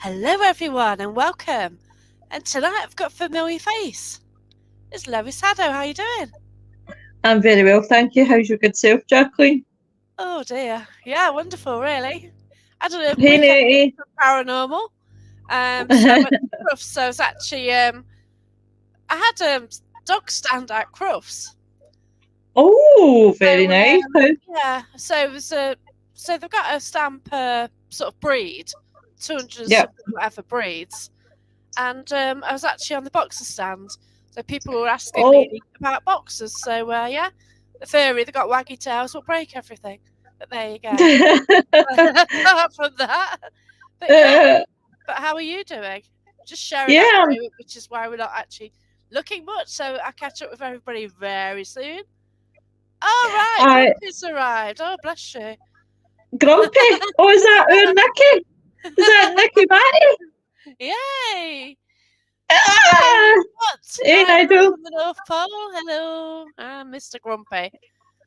Hello everyone and welcome. And tonight I've got a familiar face. It's Lois Hadow. How you doing? I'm very well, thank you. How's your good self, Jacqueline? Oh dear. Yeah, wonderful really. I had a Hey, weekend Nettie. for Paranormal. So I went to Crufts. So it's actually I had a dog stand at Crufts. Oh, very So nice. How? yeah, so it was so they've got a stand per sort of breed, 200 Yep. something whatever breeds. And I was actually on the boxer stand, so people were asking Oh. me about boxers. So yeah, the furry, they got waggy tails, will break everything. But there you go. Apart from that, but yeah. But how are you doing? Just sharing at Yeah, the moment, which is why we're not actually looking much. So I catch up with everybody very soon. Oh right, I Grumpy's arrived. Oh bless you. grumpy. Oh, is that our Nicky? Is that Nicky Matty? Yay! Yay! Ah, What? hey, Right back Nigel. from the North Pole. Hello, I'm Mr. Grumpy.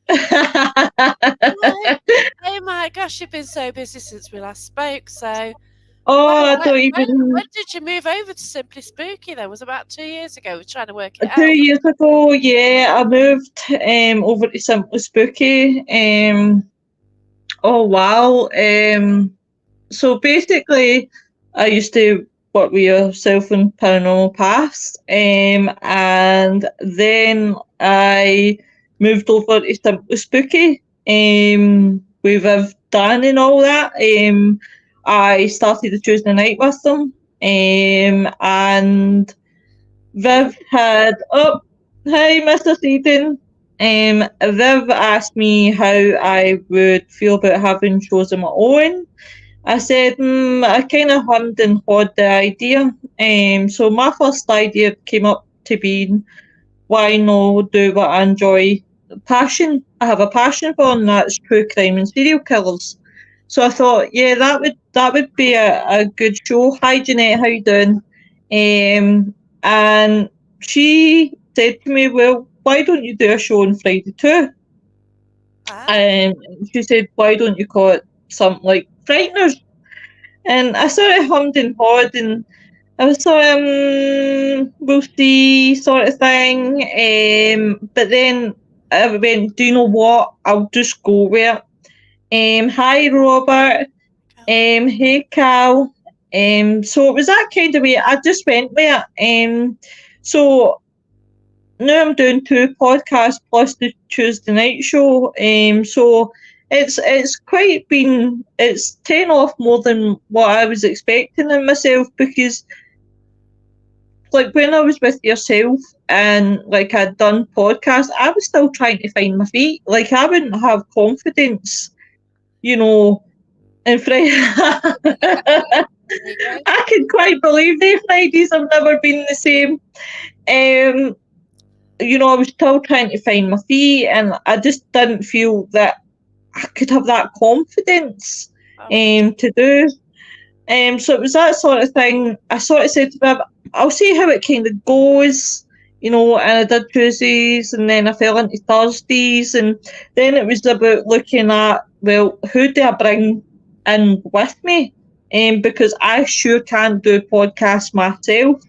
Right. Oh my gosh, you've been so busy since we last spoke. So, Oh, wow, I don't even. when did you move over to Simply Spooky? Then was about 2 years ago. We're trying to work it Two out. years ago, yeah, I moved over to Simply Spooky. Oh wow. So basically, I used to work with yourself in Paranormal Past, and then I moved over to Simply Spooky, with Dan and all that. I started the Tuesday night with them, and Viv had, oh, hi, Mr. Seaton. Viv asked me how I would feel about having shows of my own. I said, I kind of hummed and hawed the idea. So my first idea came up to be, why not do what I enjoy? I have a passion for, and that's true crime and serial killers. So I thought, yeah, that would be a good show. Hi Jeanette, how you doing? And she said to me, well, why don't you do a show on Friday too? Ah, And she said, why don't you call it something like Frighteners? And I sort of hummed and hawed, and I was sort of, we'll see, sort of thing. But then I went, do you know what? I'll just go with it. Hi, Robert. God. Hey, Cal. So it was that kind of way. I just went with it. So now I'm doing two podcasts plus the Tuesday night show. So it's quite been, it's taken off more than what I was expecting in myself, because like when I was with yourself and like I'd done podcasts, I was still trying to find my feet. Like I wouldn't have confidence, you know, in Friday. There you go. I can quite believe they Fridays have never been the same. Um, I was still trying to find my feet, and I just didn't feel that I could have that confidence Oh bless. to do. So it was that sort of thing. I sort of said to Bib, I'll see how it kind of goes, and I did Tuesdays, and then I fell into Thursdays, and then it was about looking at, well, who do I bring in with me? Because I sure can't do podcasts myself.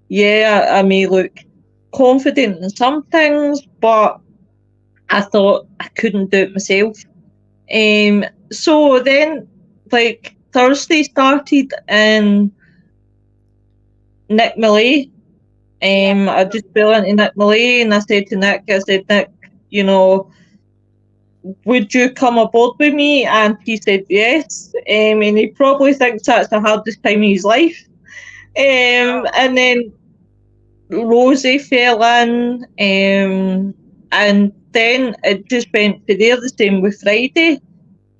Yeah, I may look confident in some things, but I thought I couldn't do it myself. So then, like, Thursday started, and Nick Millay. Yeah. I just fell into Nick Millay, and I said, Nick, you know, would you come aboard with me? And he said yes. And he probably thinks that's the hardest time of his life. Oh. And then Rosie fell in, and then it just went to there. The same with Friday.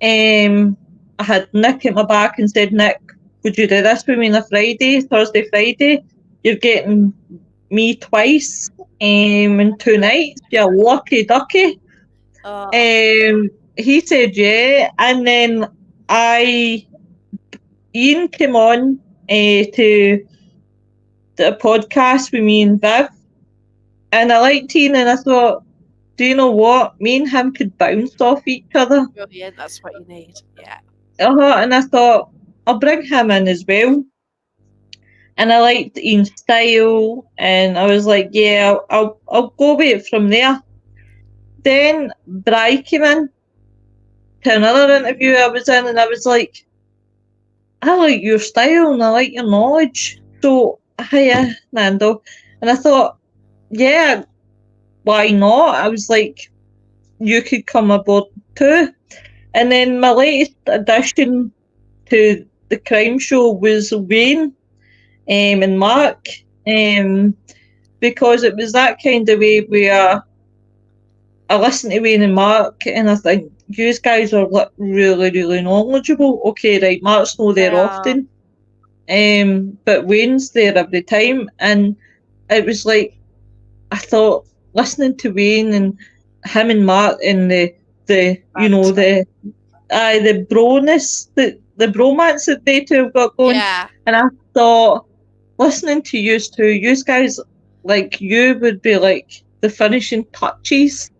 I had Nick at my back and said, Nick, would you do this with me on a Friday, Thursday, Friday? You're getting me twice in 2 nights. You're lucky ducky. Oh. He said yeah, and then I Ian came on to the podcast with me and Viv, and I liked Ian, and I thought, do you know what? Me and him could bounce off each other. Brilliant. That's what you need. Yeah. And I thought, I'll bring him in as well. and I liked Ian's style, and I was like, yeah, I'll go with it from there. Then Bri came in to another interview I was in, and I was like, I like your style and I like your knowledge. So, hiya, Nando. And I thought, yeah, why not? I was like, you could come aboard too. And then my latest addition to the crime show was Wayne and Mark, because it was that kind of way where I listened to Wayne and Mark and I think you guys are really, really knowledgeable. Okay, right, Mark's not They there are. often, but Wayne's there every time, and it was like I thought listening to Wayne and him and Mark and the you know Banter. the broness the bromance that they two have got going, Yeah. and I thought listening to you two, you guys like you would be like the finishing touches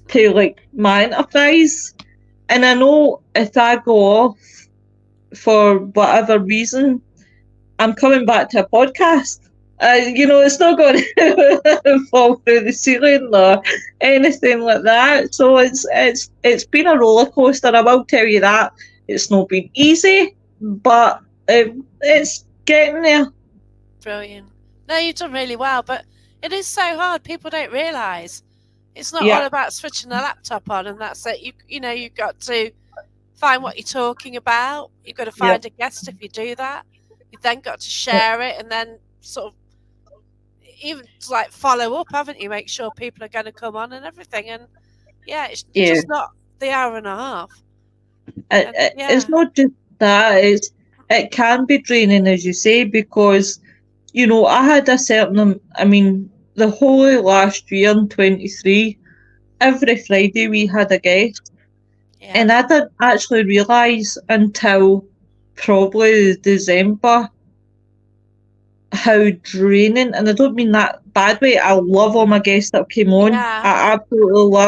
to like my enterprise, and I know if I go off for whatever reason, I'm coming back to a podcast. It's not going to fall through the ceiling or anything like that. So it's been a roller coaster. I will tell you that it's not been easy, but it's getting there. Brilliant. No, you've done really well, but it is so hard. People don't realise it's not all Yeah, about switching the laptop on and that's it. You've got to find what you're talking about. You've got to yeah, find a guest if you do that. You've then got to share it and then sort of even like follow up, haven't you? Make sure people are going to come on and everything. And yeah, it's yeah. just not the hour and a half. It, And it, yeah, it's not just that. It can be draining, as you say, because I had a certain. I mean, the whole last year in 23, every Friday we had a guest, yeah, and I didn't actually realise until probably December how draining. And I don't mean that bad way. I love all my guests that came on. yeah, I absolutely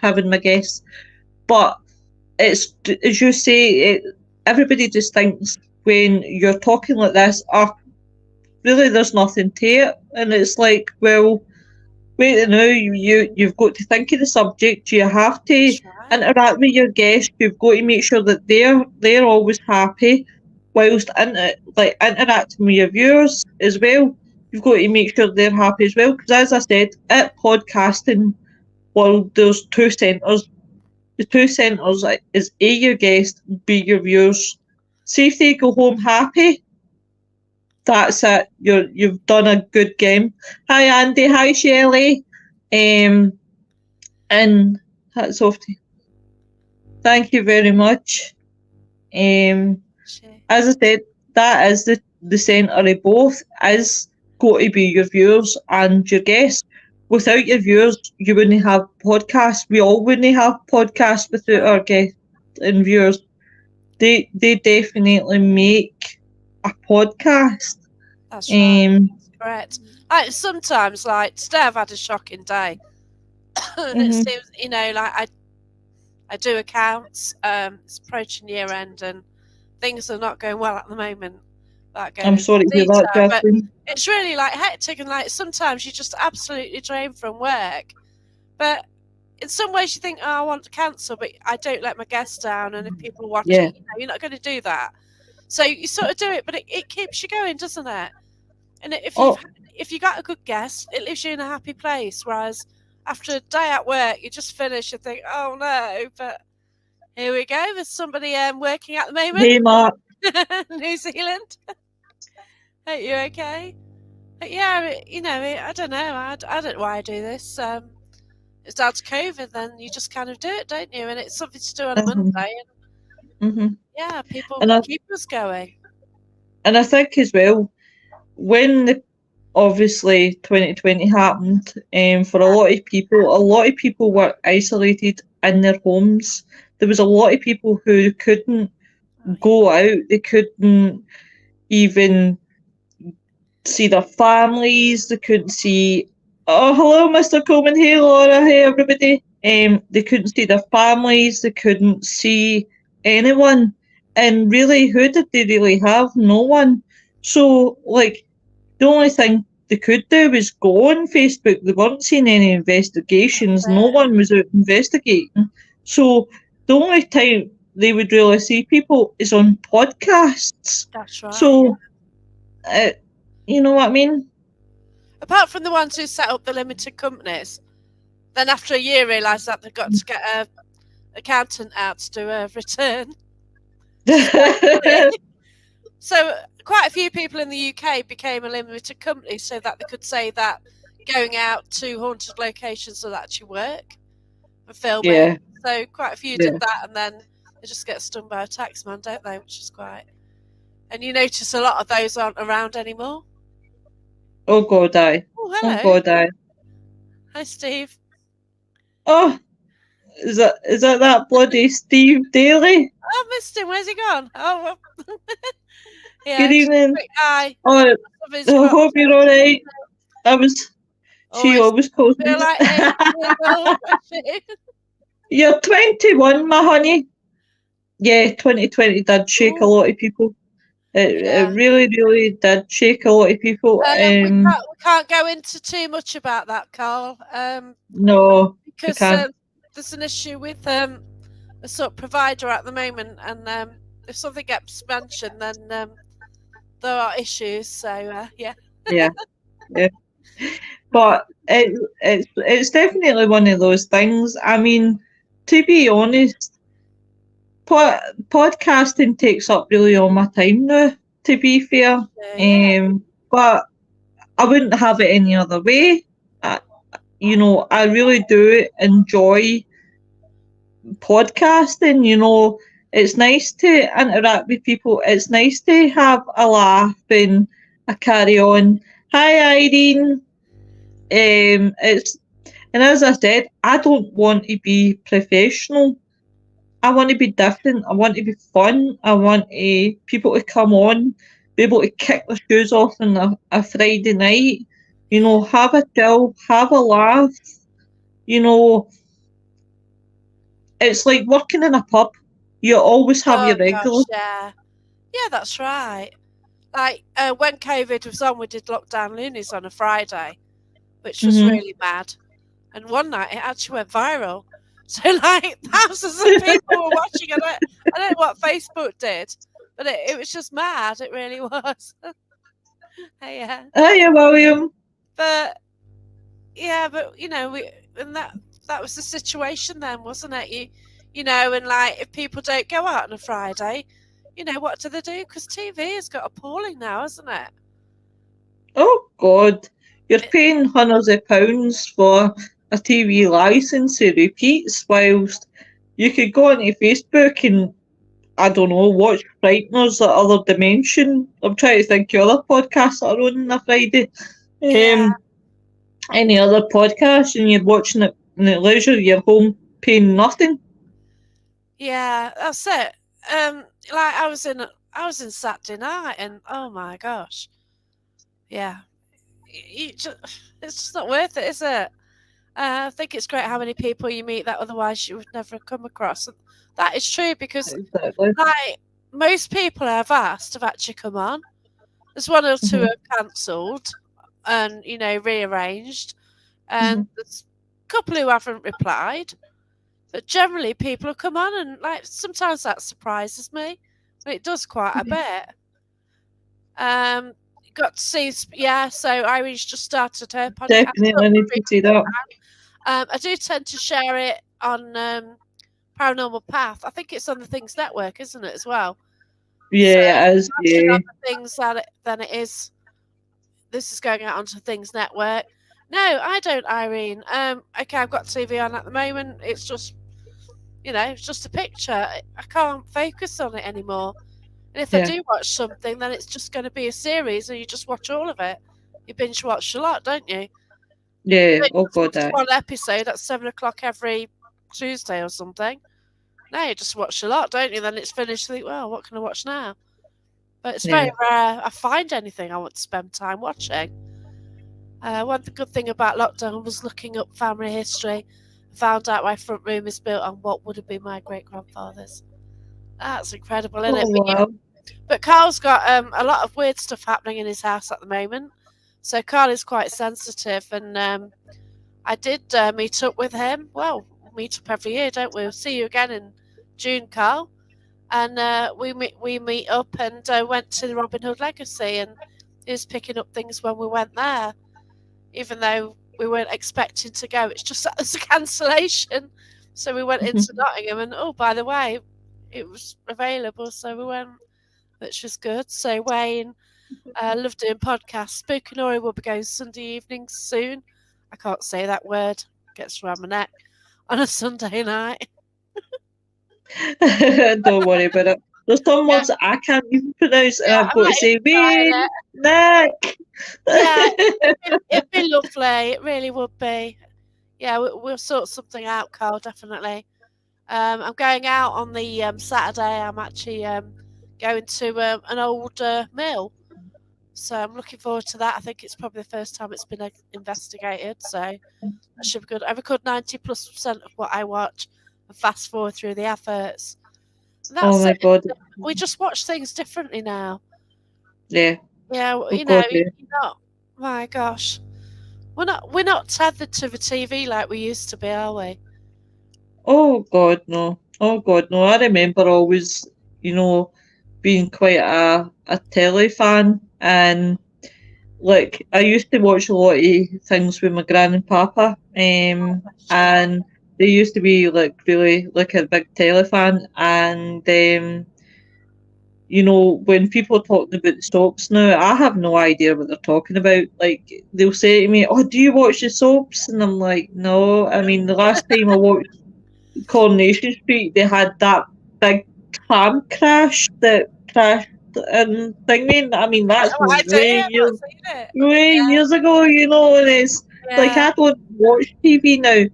having my guests, but it's as you say. Everybody just thinks when you're talking like this, oh, really, there's nothing to it, and it's like, well, wait now, you've got to think of the subject. You have to that's right. interact with your guests. You've got to make sure that they're always happy, whilst interacting with your viewers as well. You've got to make sure they're happy as well. Because as I said, at podcasting world, there's two centres. The two centres is A, your guest, B, your viewers. See if they go home happy, that's it. You've done a good game. Hi Andy, hi Shelley. And that's off to you. Thank you very much. As I said, that is the centre of both is got to be your viewers and your guests. Without your viewers, you wouldn't have podcasts. We all wouldn't have podcasts without our guests and viewers. They definitely make a podcast. That's right. Um, That's correct. Sometimes, like today, I've had a shocking day, and it mhm. seems, like I do accounts. It's approaching year end, and things are not going well at the moment. Without going I'm into sorry to hear that, detail, but Justin. it's really like hectic, and like sometimes you're just absolutely drained from work. But in some ways, you think, oh, I want to cancel, but I don't let my guests down, and if people watch Yeah. it, you're not going to do that. So you sort of do it, but it keeps you going, doesn't it? And Oh, if you got a good guest, it leaves you in a happy place. Whereas after a day at work, you just finish and think, oh no, but here we go. There's somebody working at the moment. hey, Mark. New Zealand. Are you okay? But yeah, I don't know. I don't know why I do this. It's down to COVID. Then you just kind of do it, don't you? And it's something to do on a Monday. And hmm yeah, people And I keep us going. think as well when obviously 2020 happened, for a lot of people were isolated in their homes. There was a lot of people who couldn't go out. They couldn't even see their families. They couldn't see. Oh, hello, Mr. Coleman. Hey, Laura. Hey, everybody. They couldn't see their families. They couldn't see anyone, And really, who did they really have? No one. So, like, the only thing they could do was go on Facebook. They weren't seeing any investigations. No one was out investigating. So, the only time they would really see people is on podcasts. That's right. So, you know what I mean? Apart from the ones who set up the limited companies, then after a year realised that they've got to get an accountant out to do a return. So quite a few people in the UK became a limited company so that they could say that going out to haunted locations would actually work for filming. Yeah. So quite a few did that, and then they just get stung by a taxman, don't they? Which is quite. And you notice a lot of those aren't around anymore. Oh God, aye. Oh, hello. Oh God, aye. Hi, Steve. Oh, is that bloody Steve Daly? I missed him. Where's he gone? Oh, yeah. Good evening. Hi. Oh, I hope you're all right. She always calls me. You're 21, my honey. Yeah, 2020 did shake a lot of people. It really, really did shake a lot of people. We can't go into too much about that, Carl. No, because there's an issue with a sort of provider at the moment, and if something gets mentioned, then there are issues. So yeah. Yeah. But it's definitely one of those things. I mean, to be honest, podcasting takes up really all my time now, to be fair. But I wouldn't have it any other way. I really do enjoy podcasting. It's nice to interact with people. It's nice to have a laugh and a carry on. Hi, Irene. And as I said, I don't want to be professional. I want to be different. I want to be fun. I want people to come on, be able to kick their shoes off on a Friday night. Have a chill, have a laugh. It's like working in a pub. You always have your regulars. Yeah, that's right. Like when COVID was on, we did Lockdown Loonies on a Friday, which was really mad. And one night it actually went viral. So like thousands of people were watching it. I don't know what Facebook did, but it was just mad. It really was. Yeah. Hiya, William. But and that was the situation then, wasn't it? And like if people don't go out on a Friday, what do they do? Because TV has got appalling now, hasn't it? Oh God, you're paying hundreds of pounds for a TV licence to repeats, whilst you could go onto Facebook and, I don't know, watch Frighteners or Other Dimension. I'm trying to think of other podcasts that are on a Friday. Any other podcast, and you're watching it in the leisure, you're home paying nothing. Yeah, that's it. Like I was in Saturday night, and oh my gosh, yeah, it's just not worth it, is it? I think it's great how many people you meet that otherwise you would never have come across. And that is true because, like, most people I've asked have actually come on. There's one or two have cancelled and rearranged, and there's a couple who haven't replied. But generally, people have come on, and like sometimes that surprises me. But it does quite a bit. Got to see, so Irene's just started her podcast. Definitely need to see that. I do tend to share it on Paranormal Path. I think it's on the Things Network, isn't it, as well? Yeah, it is. Yeah. On the things than it is. This is going out onto Things Network. No, I don't, Irene. Okay, I've got TV on at the moment. It's just, it's just a picture. I can't focus on it anymore. And if I do watch something, then it's just going to be a series, and you just watch all of it. You binge watch a lot, don't you? Yeah, oh God, one episode at 7:00 every Tuesday or something. No, you just watch a lot, don't you? Then it's finished. You think, well, what can I watch now? But it's very rare I find anything I want to spend time watching. One good thing about lockdown was looking up family history. Found out my front room is built on what would have been my great grandfather's. That's incredible, isn't it? Oh wow. But Carl's got a lot of weird stuff happening in his house at the moment. So Carl is quite sensitive, and I did meet up with him. Well, we meet up every year, don't we? We'll see you again in June, Carl. And we meet up and went to the Robin Hood Legacy, and he was picking up things when we went there, even though we weren't expecting to go. It's just that there's a cancellation, so we went into Nottingham, and oh, by the way, it was available, so we went, which was good. So Wayne, love doing podcasts. Spoken Ori will be going Sunday evenings soon. I can't say that word; gets around my neck on a Sunday night. Don't worry about it. There's some Yeah, words that I can't even pronounce, and yeah, I've I got to might say, even try Wayne, it. Nick. Yeah, it'd be lovely. It really would be. Yeah, we'll sort something out, Carl. Definitely. I'm going out on the Saturday. I'm actually going to an old mill, so I'm looking forward to that. I think it's probably the first time it's been investigated, so that should be good. I record 90+% of what I watch and fast forward through the adverts. And Oh that's my it. god. We just watch things differently now. Yeah. Yeah, Oh god, yeah. you're not. My gosh, we're not tethered to the TV like we used to be, are we? Oh god, no. Oh god, no. I remember always, you know, being quite a telly fan, and like I used to watch a lot of things with my gran and papa, Sure. and they used to be like really like a big telly fan, and you know, when people are talking about the soaps now, I have no idea what they're talking about. Like, they'll say to me, "Oh, do you watch the soaps?" And I'm like, "No." I mean, the last time I watched Coronation Street, they had that big tram crash that crashed and thingy. I mean, that's Oh, I don't. Yeah, I've not seen it. way Yeah, years ago, you know, and it's like yeah, I don't watch TV now.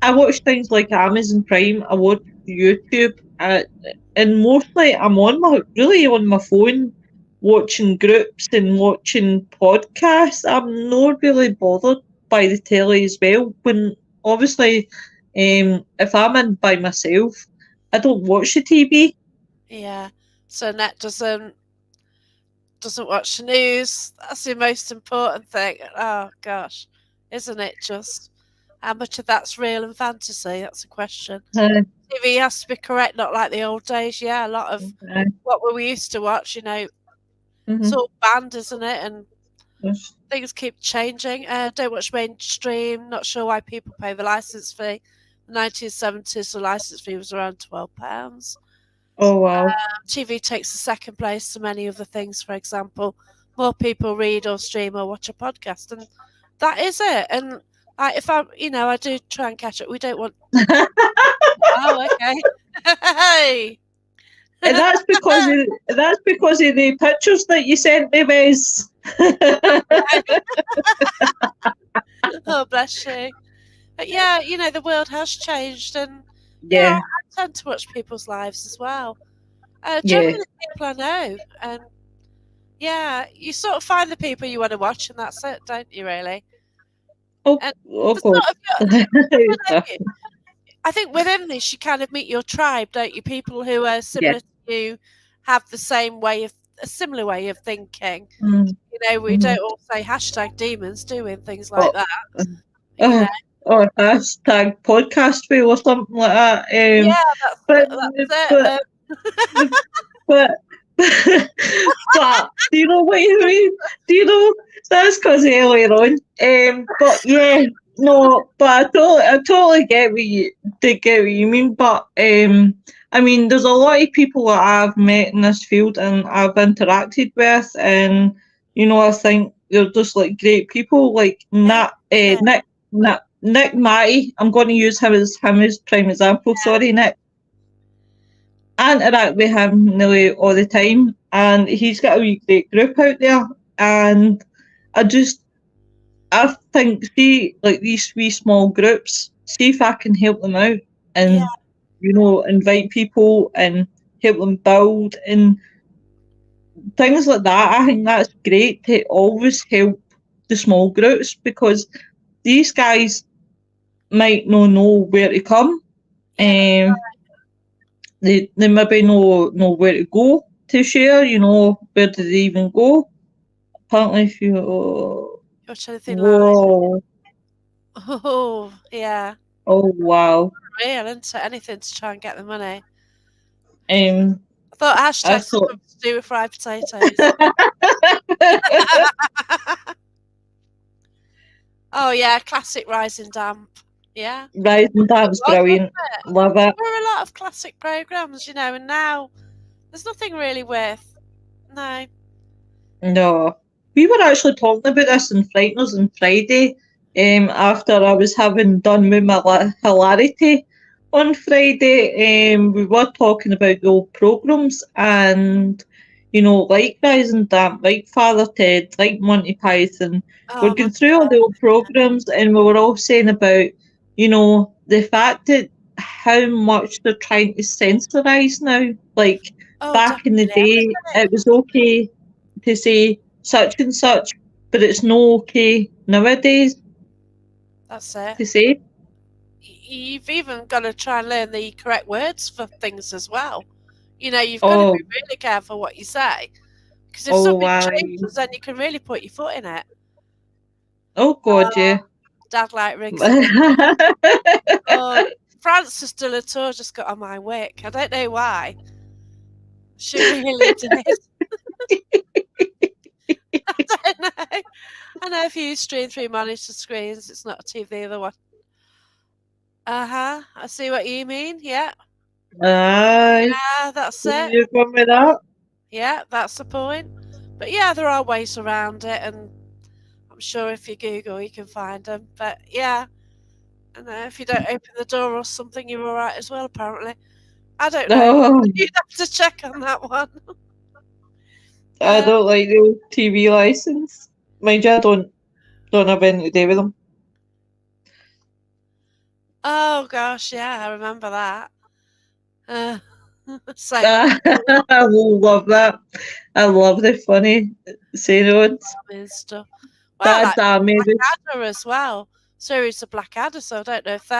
I watch things like Amazon Prime. I watch YouTube, and mostly I'm on my phone, watching groups and watching podcasts. I'm not really bothered by the telly as well. When obviously, if I'm in by myself, I don't watch the TV. yeah. So Net doesn't watch the news. That's the most important thing. Oh gosh, isn't it just? How much of that's real and fantasy? That's a question. Uh, TV has to be correct, not like the old days. Yeah, a lot of uh, what we used to watch, it's mhm. all banned, isn't it? And Yes. things keep changing. Don't watch mainstream. Not sure why people pay the license fee. The 1970s, the license fee was around £12. Oh wow. TV takes the second place to many other things. For example, more people read or stream or watch a podcast, and that is it. And if I do try and catch it. We don't want. Oh, okay. Hey. And that's because of the pictures that you sent me, Wes. Oh, bless you. But yeah, the world has changed, and yeah, Yeah, I tend to watch people's lives as well. yeah. Generally, people I know, and yeah, you sort of find the people you want to watch, and that's it, don't you? Really, Oh, and oh the God. sort of, I think within this, you kind of meet your tribe, don't you? People who are Yeah. similar to you, have a similar way of thinking. Mm, We mhm. don't all say hashtag demons, do we? And things like Oh, that. uh, You know, or hashtag podcast wheel or something like that. yeah, But that's but it. but but do you know what you mean? Do you know that's because earlier on? But yeah, no, but I totally get what you mean. But I mean, there's a lot of people that I've met in this field and I've interacted with, and I think they're just like great people, like Yeah, Nick Matty. I'm going to use him as prime example. Sorry, Nick. I interact with him nearly all the time, and he's got a wee great group out there. And I just, I think, see, like these wee small groups, see if I can help them out yeah, and, invite people and help them build and things like that. I think that's great to always help the small groups because these guys might not know where to come. yeah. Um, they maybe know where to go to share. Where do they even go? Apparently, if you Watch anything like, whoa, oh, yeah. oh wow, Real, isn't it? Anything to try and get the money. um, I thought I hashtag thought. something to do with fried potatoes. Oh, yeah, classic Rising Damp. Yeah. Rising It Time's was, wasn't brilliant. it? Love it. There were a lot of classic programmes, and now there's nothing really worth. No. No. We were actually talking about this in Frighteners on Friday, after I was having done with my hilarity on Friday. We were talking about the old programmes and, like Rising Damp, like Father Ted, like Monty Python. We're Oh, going my through all the old programmes and we were all saying about, the fact that how much they're trying to censorise now. Like, Oh, back in the definitely day, everything. it was okay to say such and such, but it's no okay nowadays That's it. to say. You've even got to try and learn the correct words for things as well. You've got to be Oh, really careful what you say. Because if oh, something why? changes, then you can really put your foot in it. Oh, God, yeah. Dad like rigs at me. Oh, Frances de la Tour just got on my wick. I don't know why. She really did. I don't know. I know if you stream through monitor screens, it's not a TV, the one. I see what you mean. Yeah. Aye, Yeah, that's where it. you going with that? Yeah, that's the point. But yeah, there are ways around it, and I'm sure if you Google, you can find them. But yeah, and if you don't open the door or something, you're all right as well. Apparently, I don't know. Oh, You'd have to check on that one. I Uh, don't like the old TV license. Mind you, I don't have anything to do with them. oh gosh, yeah, I remember that. Uh, same I love that. I love the funny sayings. and stuff. Well, Dad's like army was. Blackadder as well. Series of Blackadder. So I don't know if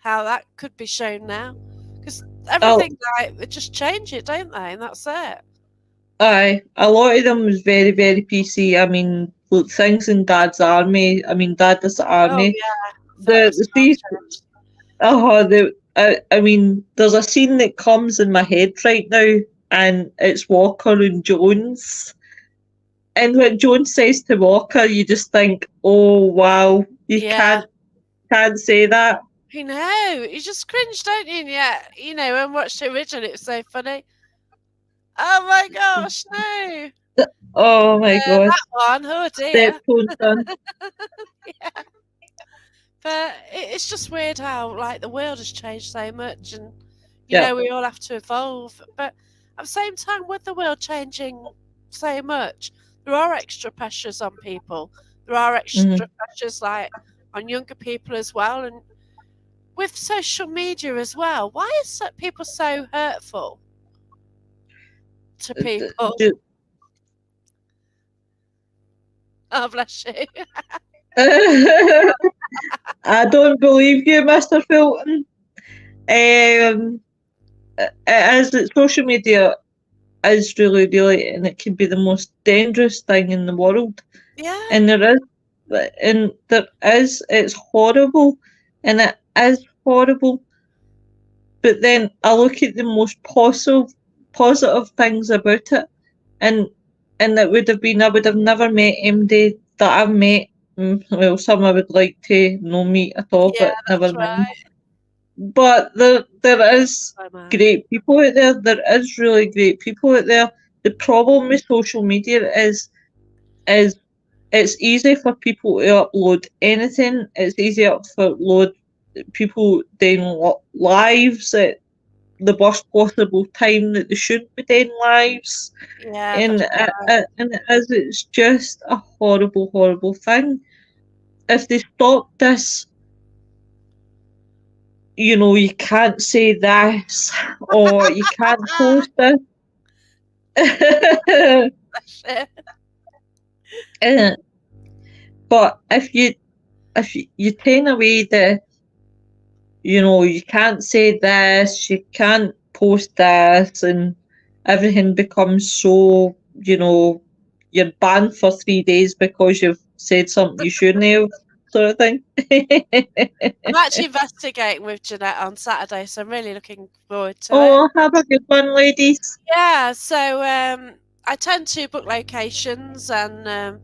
how that could be shown now, because Oh, everything they just change it, don't they? And that's it. aye, a lot of them was very, very PC. I mean, look, things in Dad's army. I mean, Dad does the Oh army. yeah, that The as the well see, changed. I mean, there's a scene that comes in my head right now, and it's Walker and Jones. And when Jones says to Walker, you just think, "Oh wow, you Yeah, can't say that." you know, you just cringe, don't you? And yet, when watched the original, it was so funny. Oh my gosh, no! Oh my god, That one, oh step dear. son. Yeah. But it's just weird how like the world has changed so much, and Yeah. we all have to evolve. But at the same time, with the world changing so much, there are extra pressures on people. There are Mm-hmm. extra pressures like on younger people as well, and with social media as well. Why is people so hurtful to people? Oh, bless you. I don't believe you, Mr. Fulton. Social media is really, really, and it can be the most dangerous thing in the world. Yeah, And it's horrible, and it is horrible. But then I look at the most positive things about it, and it would have been I would have never met MD that I've met. Well, some I would like to know meet at all, yeah, but never that's mind. right. But there is Oh, man. great people out there. There is really great people out there. The problem with social media is it's easy for people to upload anything. It's easy for upload people doing lives at the worst possible time that they should be doing lives, Yeah, and that's right. it's just a horrible, horrible thing. If they stop this, you can't say this or you can't post this. Uh, but if you take away you can't say this, you can't post this, and everything becomes so, you're banned for 3 days because you've said something you shouldn't have, sort of thing. I'm actually investigating with Jeanette on Saturday, so I'm really looking forward to it. Oh, have a good one, ladies. Yeah, so I tend to book locations and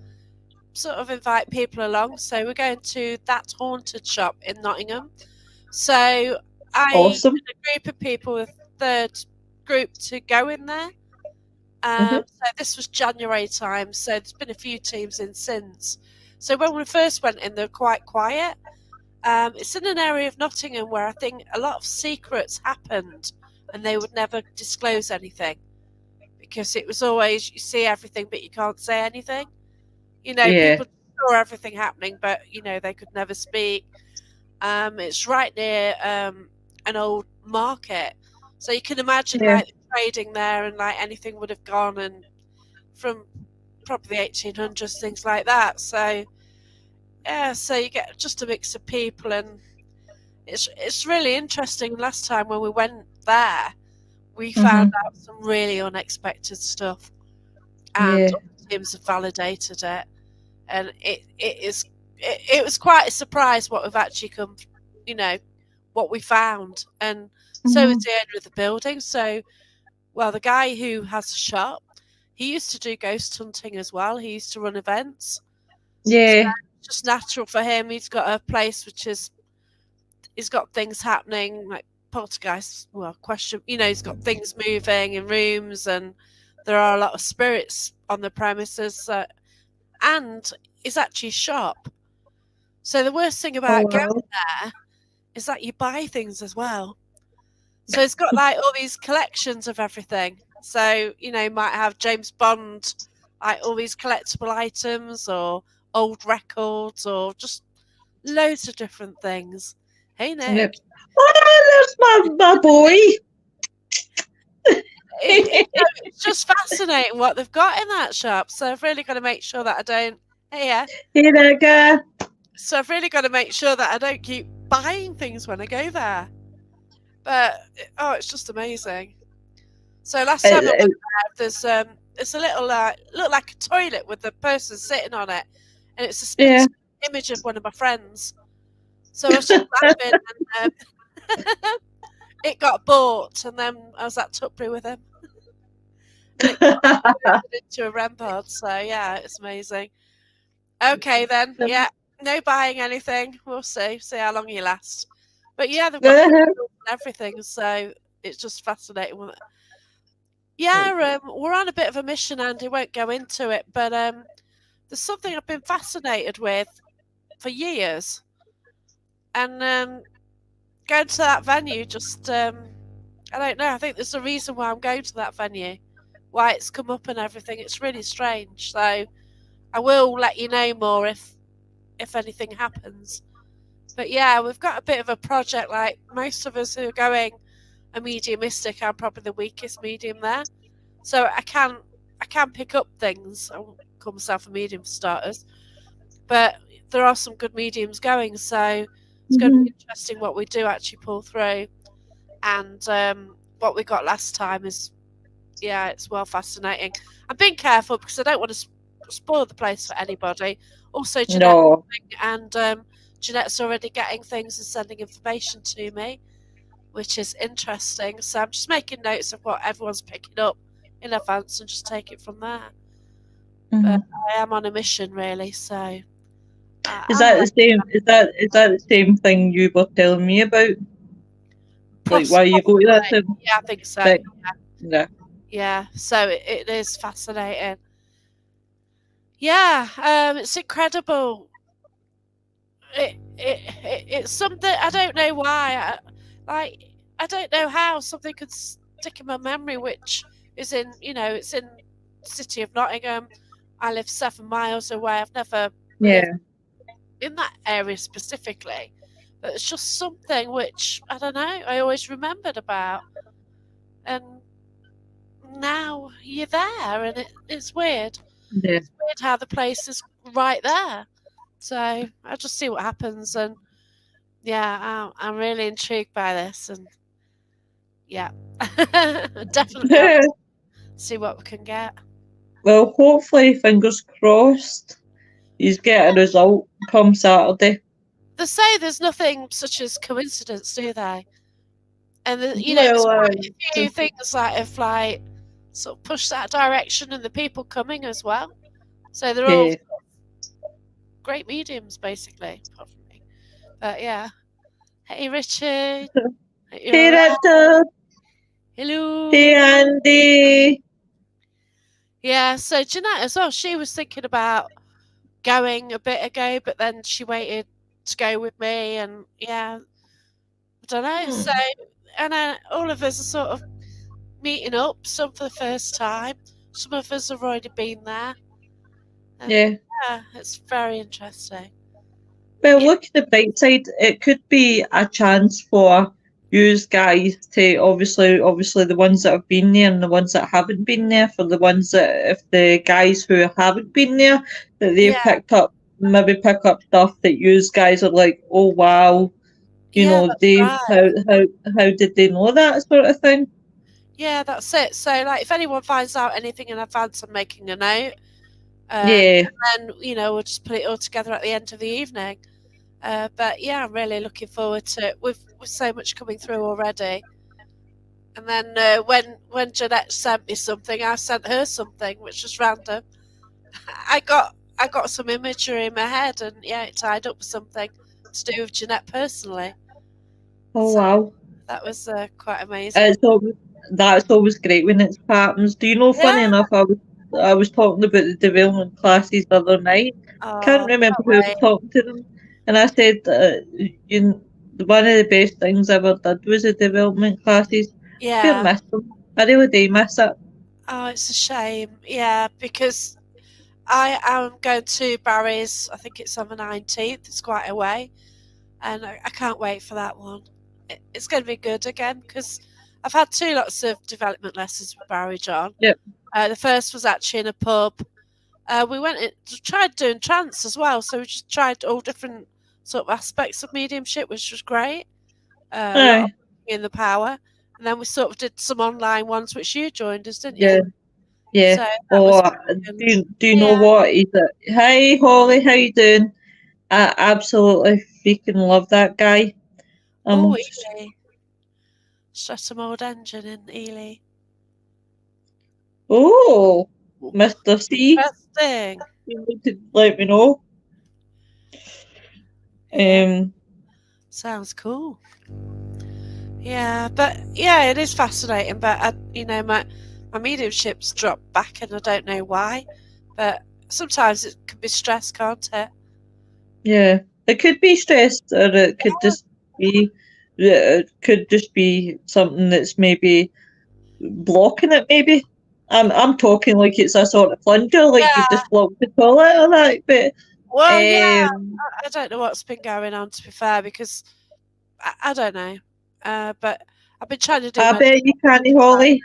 sort of invite people along. So we're going to That Haunted Shop in Nottingham. So I Awesome. did a group of people, a third group to go in there. Hmm. So this was January time, so there's been a few teams in since. So when we first went in, they were quite quiet. It's in an area of Nottingham where I think a lot of secrets happened and they would never disclose anything because it was always you see everything but you can't say anything. Yeah. People saw everything happening, but they could never speak. It's right near an old market, so you can imagine Yeah. like the trading there and like anything would have gone and from probably the 1800s, things like that. So yeah, so you get just a mix of people, and it's really interesting. Last time when we went there, we found Hmm. out some really unexpected stuff, and Yeah. other teams have validated it, and it was quite a surprise what we've actually come, what we found, and so is Hmm. the owner of the building. So, well, the guy who has a shop, he used to do ghost hunting as well. He used to run events, so Yeah. it's just natural for him. He's got a place he's got things happening like poltergeists. Well, question, he's got things moving in rooms, and there are a lot of spirits on the premises. And it's actually a shop. So the worst thing Oh, about going wow. there is that you buy things as well. So it's got like all these collections of everything. So, you might have James Bond, like all these collectible items or old records or just loads of different things. Hey, Yep. Nick. Oh, there's my boy. It's just fascinating what they've got in that shop. So I've really got to make sure that I don't. Hey, yeah. Here I go. So I've really got to make sure that I don't keep buying things when I go there. But it's just amazing. So last time I went Uh, there, there's a little look like a toilet with the person sitting on it, and it's a split yeah. image of one of my friends. So I was just laughing, and it got bought, and then I was at Tutbury with him, and it got converted into a REM pod. So yeah, it's amazing. Okay then, yeah, no buying anything. We'll see how long you last. But yeah, they've got crystals and everything, so it's just fascinating. Yeah, we're on a bit of a mission, Andy. Won't go into it, but there's something I've been fascinated with for years, and going to that venue just I don't know. I think there's a reason why I'm going to that venue, why it's come up and everything. It's really strange. So I will let you know more if anything happens. But yeah, we've got a bit of a project. Like most of us who are going a mediumistic, I'm probably the weakest medium there. So I can pick up things. I won't call myself a medium for starters, but there are some good mediums going. So it's going to be interesting what we do actually pull through. And what we got last time is, yeah, it's well fascinating. I'm being careful because I don't want to spoil the place for anybody. Also, Jeanette No. and Jeanette's already getting things and sending information to me, which is interesting. So I'm just making notes of what everyone's picking up in advance and just take it from there. But I am on a mission, really. So Is I'll that the let you same? Is that the same thing you were telling me about? Like why you go to that possibly. thing? Yeah, I think so. Right. Yeah. Yeah. So it is fascinating. Yeah, it's incredible. It's something I don't know why. I don't know how something could stick in my memory, which is it's in the city of Nottingham. I live 7 miles away. I've never lived Yeah. in that area specifically, but it's just something which I don't know. I always remembered about, and now you're there, and it's weird. Yeah. It's weird how the place is right there. So I'll just see what happens, and Yeah, I'm really intrigued by this, and yeah, definitely have to see what we can get. Well, hopefully, fingers crossed, you get a result come Saturday. They say there's nothing such as coincidence, do they? And there's Well, quite a few things that have like sort of pushed that direction, and the people coming as well. So they're all yeah. great mediums, basically, apart from me. But yeah, hey Richard, you're Hey, all right. Richard. Hey, Hello. Andy. Yeah, so Jeanette as well. She was thinking about going a bit ago, but then she waited to go with me, and yeah, I don't know. So, Hmm. and all of us are sort of meeting up. Some for the first time. Some of us have already been there, and Yeah. yeah, it's very interesting. Well, Yeah, look at the bright side. It could be a chance for you guys to obviously the ones that have been there and the ones that haven't been there. For the ones that, if the guys who haven't been there, that they've yeah, picked up, maybe pick up stuff that you guys are like, oh wow, yeah. That's they right. how did they know that sort of thing? Yeah, that's it. So, like, if anyone finds out anything in advance, I'm making a note, Yeah. and then we'll just put it all together at the end of the evening. But yeah, I'm really looking forward to it. With so much coming through already. And then when Jeanette sent me something, I sent her something, which was random. I got some imagery in my head, and yeah, it tied up with something to do with Jeanette personally. Oh So wow. that was quite amazing. It's always, that's always great when it happens. Do you know? Funny Yeah. enough, I was talking about the development classes the other night. Can't Oh, remember can't who I was wait. talking to them, and I said, one of the best things I ever did was the development classes. Couldn't Yeah. miss them. I really do miss it. Oh, it's a shame. Yeah, because I am going to Barry's. I think it's on the 19th. It's quite a way, and I can't wait for that one. It's going to be good again because I've had two lots of development lessons with Barry John. Yep. The first was actually in a pub. We went in, tried doing trance as well, so we just tried all different sort of aspects of mediumship, which was great. A lot of Aye. in the power, and then we sort of did some online ones, which you joined us, didn't you? Yeah. Yeah. So that Oh, was brilliant. do you know Yeah. what? Is it? Hi, Holly. How you doing? I absolutely freaking love that guy. Oh, Um. Ely. Streatham Old Engine in Ely. Oh, Mr. C. Interesting. You need to let me know. Yeah, Um, sounds cool. Yeah, but yeah, it is fascinating. But my mediumship's dropped back, and I don't know why. But sometimes it can be stress, can't it? yeah, it could be stress, or it could just be, it could just be something that's maybe blocking it. Maybe I'm talking like it's a sort of plunger, like you've Yeah. just blocked the toilet or that. But Well, yeah. um, I don't know what's been going on, to be fair, because I don't know. But I've been trying to do I my. bet you can't, Holly.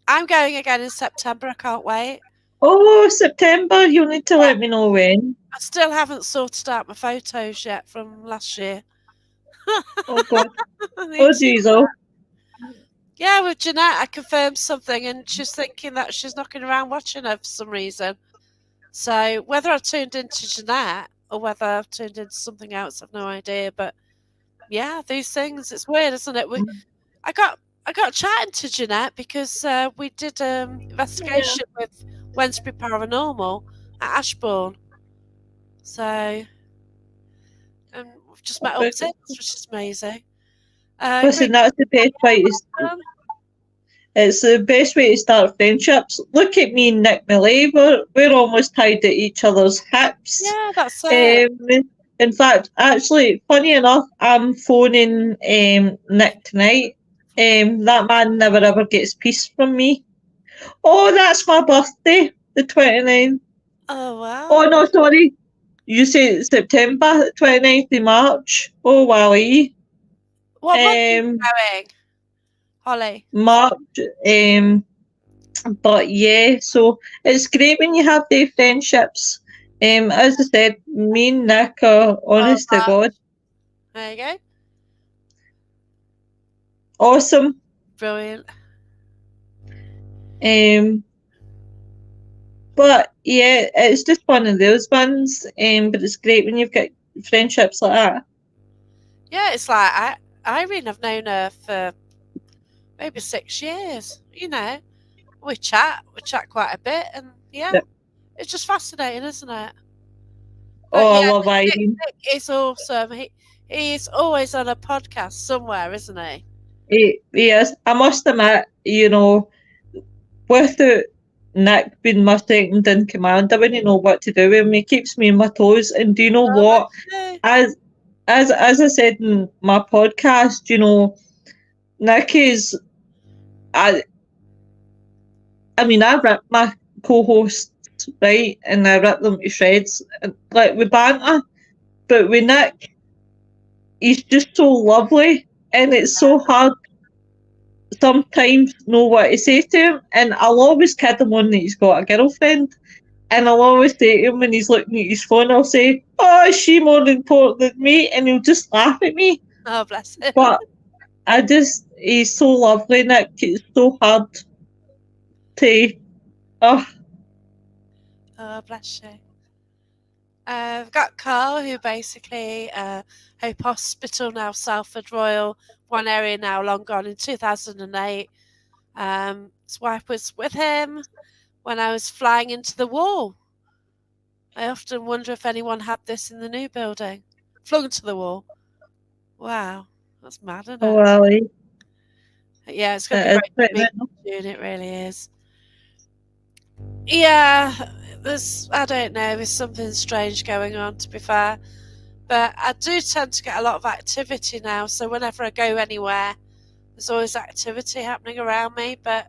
I'm going again in September. I can't wait. Oh, September. You'll need to let me know when. I still haven't sorted out my photos yet from last year. Oh God. I need Oh to. Jesus. Yeah, with Jeanette, I confirmed something, and she's thinking that she's knocking around watching her for some reason. So whether I've tuned into Jeanette or whether I've tuned into something else, I've no idea. But yeah, these things, it's weird, isn't it? I got I got chatting to Jeanette because we did Yeah. investigation with Wednesbury Paranormal at Ashbourne. So we've just met up But since, which is amazing. listen, Great. that's the best way to. It's the best way to start friendships. Look at me and Nick Millay. We're almost tied at each other's hips. Yeah, that's it. Um, in fact, actually, funny enough, I'm phoning Nick tonight. That man never ever gets peace from me. Oh, that's my birthday, the 29th. Oh Oh, wow. no, sorry. You say September, 29th of March. Oh, wowee. What month are you Um, going, Holly? March. But yeah, so it's great when you have the friendships. As I said, me and Nick are Oh, honest to God. There you go. Awesome. Brilliant. But yeah, it's just one of those ones. But it's great when you've got friendships like that. Yeah, it's like Irene, I've known her for maybe 6 years. You know, we chat quite a bit, and yeah, Yep. it's just fascinating, isn't it? But Oh, I yeah, love Nick, Irene. Nick is awesome. He's always on a podcast somewhere, isn't he? He is. I must admit, without Nick being my second in command, I wouldn't know what to do with him. He keeps me on my toes. And do you know Oh, what? bless you. As as I said in my podcast, Nick is. I mean, I rip my co-hosts, right, and I rip them to shreds, like with banter. But with Nick, he's just so lovely, and it's so hard sometimes know what to say to him. And I'll always kid him on that he's got a girlfriend, and I'll always say to him when he's looking at his phone, I'll say, "Oh, is she more important than me?" And he'll just laugh at me. Oh, bless him. But he's so lovely, Nick. It's so hard to. Oh, Oh, bless you. I've got Carl, who basically Hope Hospital, now Salford Royal, one area now long gone in 2008. His wife was with him when I was flying into the wall. I often wonder if anyone had this in the new building. Flung into the wall. Wow, that's mad, isn't oh it? well, Yeah, it's going to be it is great to pretty meet mental. you soon. It really is. Yeah, I don't know, there's something strange going on, to be fair. But I do tend to get a lot of activity now, so whenever I go anywhere, there's always activity happening around me. But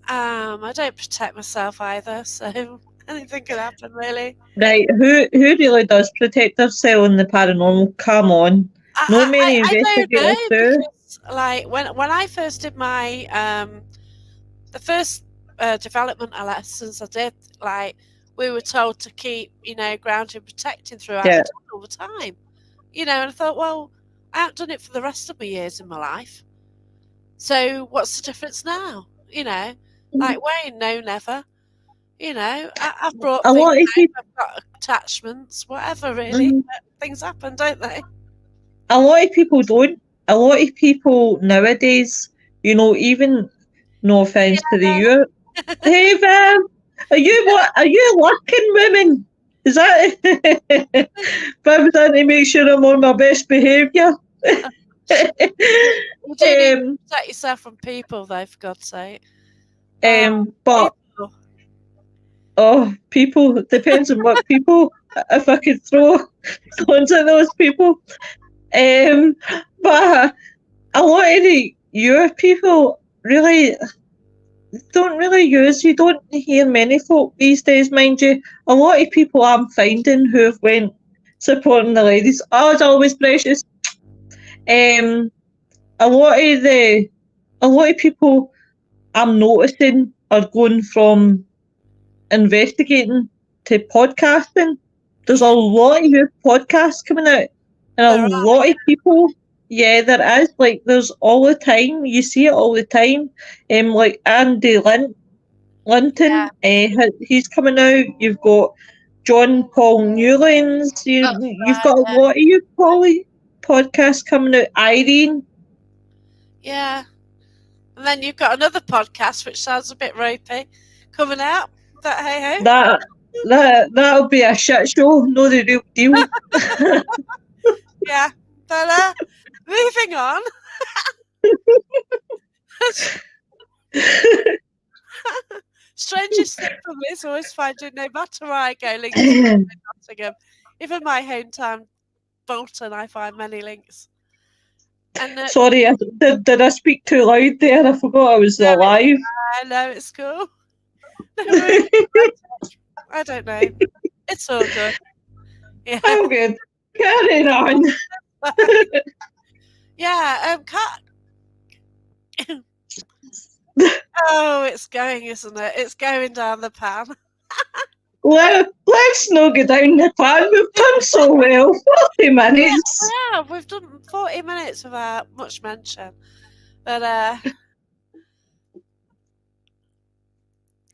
I don't protect myself either, so anything can happen, really. Right, who really does protect themselves in the paranormal? Come on. No many I don't investigators know, do. because like when I first did my the first development lessons I did, like we were told to keep grounded and protecting throughout the Yeah. day all the time. And I thought, well, I haven't done it for the rest of my years in my life. So what's the difference now? Like Wayne, no, never. I've brought A things lot of home, people, I've got attachments, whatever, really. mhm. But things happen, don't they? A lot of people don't. A lot of people nowadays, even no offense to the youth. Hey, Vam, are you working women? Is that Vam's trying to make sure I'm on my best behaviour? You do need to um, protect yourself from people, though, for God's sake. but People. oh, people, depends on what people. If I could throw stones at those people. Um, but a lot of the your people really don't really use. You don't hear many folk these days, mind you. A lot of people I'm finding who have went supporting the ladies. Oh, it's always precious. Um, a lot of people I'm noticing are going from investigating to podcasting. There's a Yeah, lot of new podcasts coming out, and a there are. lot of people. Yeah, there is. Like, there's all the time. You see it all the time. Like Andy Linton, Yeah, he's coming out. You've got John Paul Newlands. that's You've right. got a lot of you Polly podcasts coming out. Irene, Yeah. And then you've got another podcast, which sounds a bit ropey, coming out. But hey ho. that that'll be a shit show. No, the real deal. Yeah. But moving on. Strangest thing for me is always finding, no matter where I go, links to Nottingham. Even my hometown, Bolton, I find many links. And Sorry, did I speak too loud there? I forgot I was no, alive. I know it's cool. No worries. I don't know. It's all good. Yeah. I'm good. Carrying on. Yeah. Oh, it's going, isn't it? It's going down the pan. Let's not go down the pan. We've done so well. 40 minutes. Yeah, we've done 40 minutes without much mention. But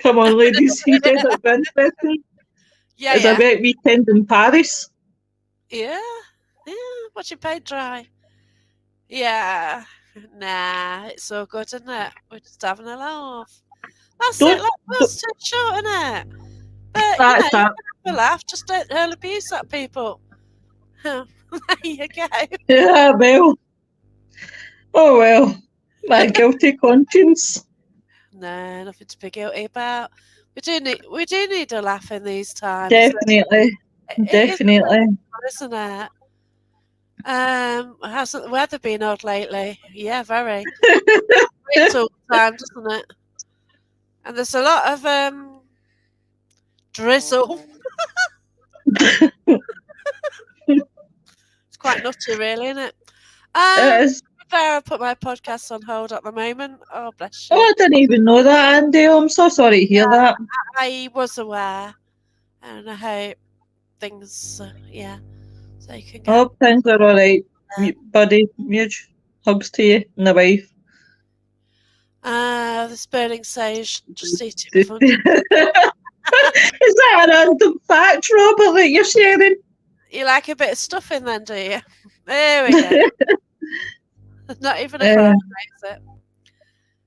Come on, ladies. He said it's interesting. yeah, It's a wet weekend in Paris. yeah. Watching paint dry. Yeah. Nah, it's so good, isn't it? We're just having a laugh. That's it. Like, it's too short, isn't it? But That's you can have a laugh. Just don't hurl abuse at people. There you go. Yeah, well. Oh well. My guilty conscience. No, nothing to be guilty about. We do need a laugh in these times. Definitely. Definitely. Isn't it? Hasn't the weather been odd lately? Yeah, very. It's all the time, doesn't it? And there's a lot of drizzle. It's quite nutty, really, isn't it? It is. I put my podcast on hold at the moment. Oh, bless you. Oh, I didn't even know that, Andy. I'm so sorry to hear that. I was aware, and I hope things, so you can I hope things are alright, buddy. Huge hugs to you and the wife. This burning sage, just eat it. Is that a random fact, Robert, that you're sharing? You like a bit of stuffing then, do you? There we go. Not even a Friday, is it?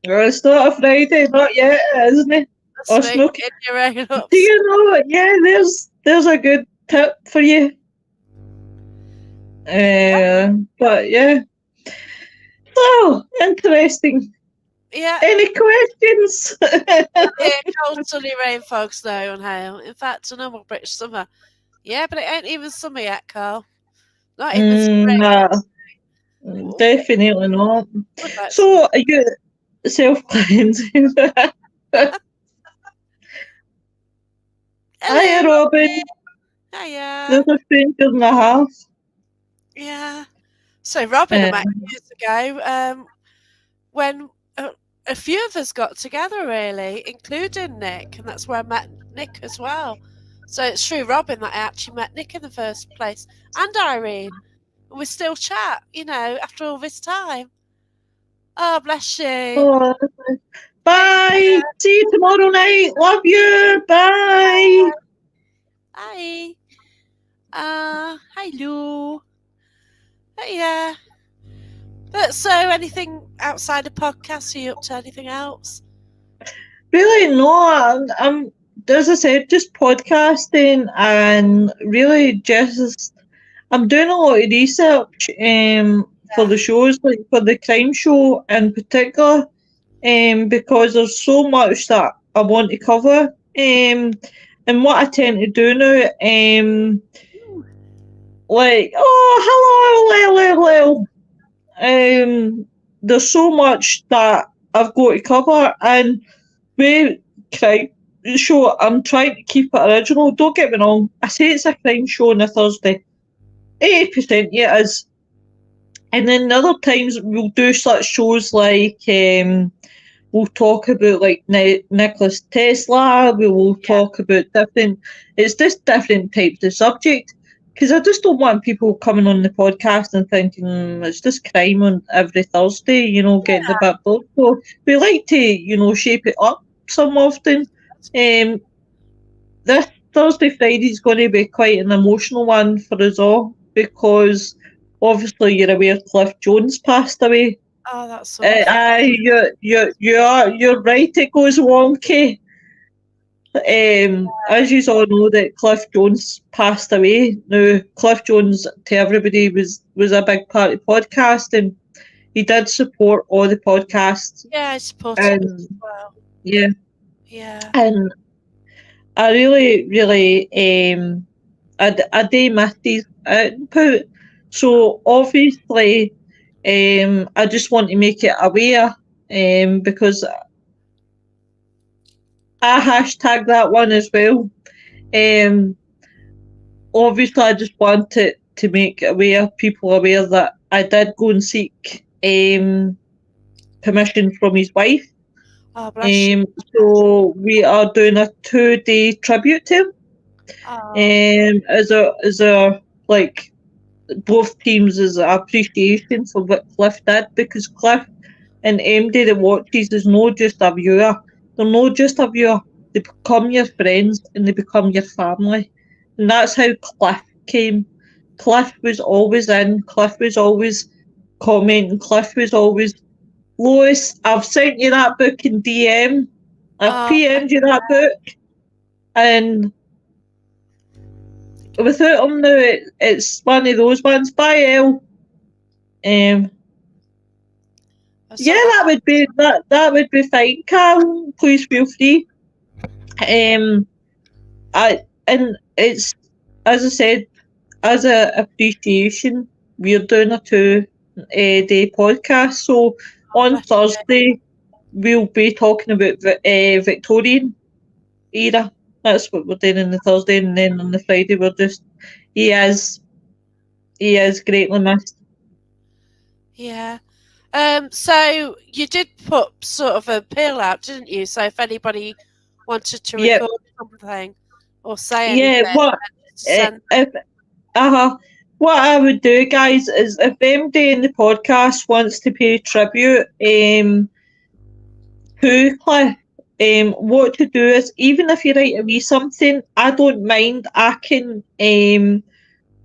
Well, it's not a Friday, not yet, isn't it? Or smoking your own ups. Do you know what? Yeah, there's a good tip for you. But yeah. Oh, interesting. Yeah. Any questions? Cold, sunny, rain, fog, snow, and hail. In fact, a normal British summer. Yeah, but it ain't even summer yet, Carl. Not even spring. Nah, definitely not. So, are you self-cleansing? Hiya, Robin. Hiya. There's a stranger in the house. Yeah. So, Robin, I met years ago when a few of us got together, really, including Nick, and that's where I met Nick as well. So it's through Robin that I actually met Nick in the first place, and Irene. And we still chat, after all this time. Oh, bless you. Oh, bye. See you tomorrow night. Love you. Bye. Hi. Hello. Yeah. But so, anything outside of podcasts? Are you up to anything else? Really, no. I'm as I said, just podcasting and really just I'm doing a lot of research for the shows, like for the crime show in particular, because there's so much that I want to cover. And what I tend to do now, hello. There's so much that I've got to cover, and with crime show, I'm trying to keep it original. Don't get me wrong, I say it's a crime show on a Thursday. 80% yeah, it is. And then the other times we'll do such shows like we'll talk about like Nicholas Tesla. We will talk about it's just different types of subject. Because I just don't want people coming on the podcast and thinking it's just crime on every Thursday, getting a bit bored. So we like to, shape it up some often. This Thursday, Friday is going to be quite an emotional one for us all because obviously you're aware Cliff Jones passed away. Oh, that's so you're right, it goes wonky. As you all know that Cliff Jones passed away. Now, Cliff Jones, to everybody, was a big part of podcasting. He did support all the podcasts. Yeah, I supported as well. Yeah. Yeah. And I really, really, I do miss his output. So obviously, I just want to make it aware, because I hashtag that one as well. Obviously, I just wanted to make people aware that I did go and seek permission from his wife. Oh, bless you. So we are doing a 2-day tribute to him. Oh, as a like both teams as an appreciation for what Cliff did, because Cliff and MD that watches is not just a viewer. They're not just a viewer. They become your friends and they become your family. And that's how Cliff came. Cliff was always in. Cliff was always commenting. Cliff was always, Lois, I've sent you that book in DM. I've oh, PM'd you that book. And without him now, it's one of those ones. Bye, Elle. Um, I yeah, saw that. that would be fine, Carl. Please feel free. Um, and it's, as I said, as a appreciation, we're doing a 2 day podcast. So Oh, on bless you. Thursday we'll be talking about Victorian era. That's what we're doing on the Thursday, and then on the Friday we're just he is greatly missed. Yeah. So you did put sort of a appeal out, didn't you? So if anybody wanted to Yep. record something or say Yeah. anything, What send. if what I would do, guys, is if MD in the podcast wants to pay tribute, to Cliff, what to do is, even if you write a wee something, I don't mind. I can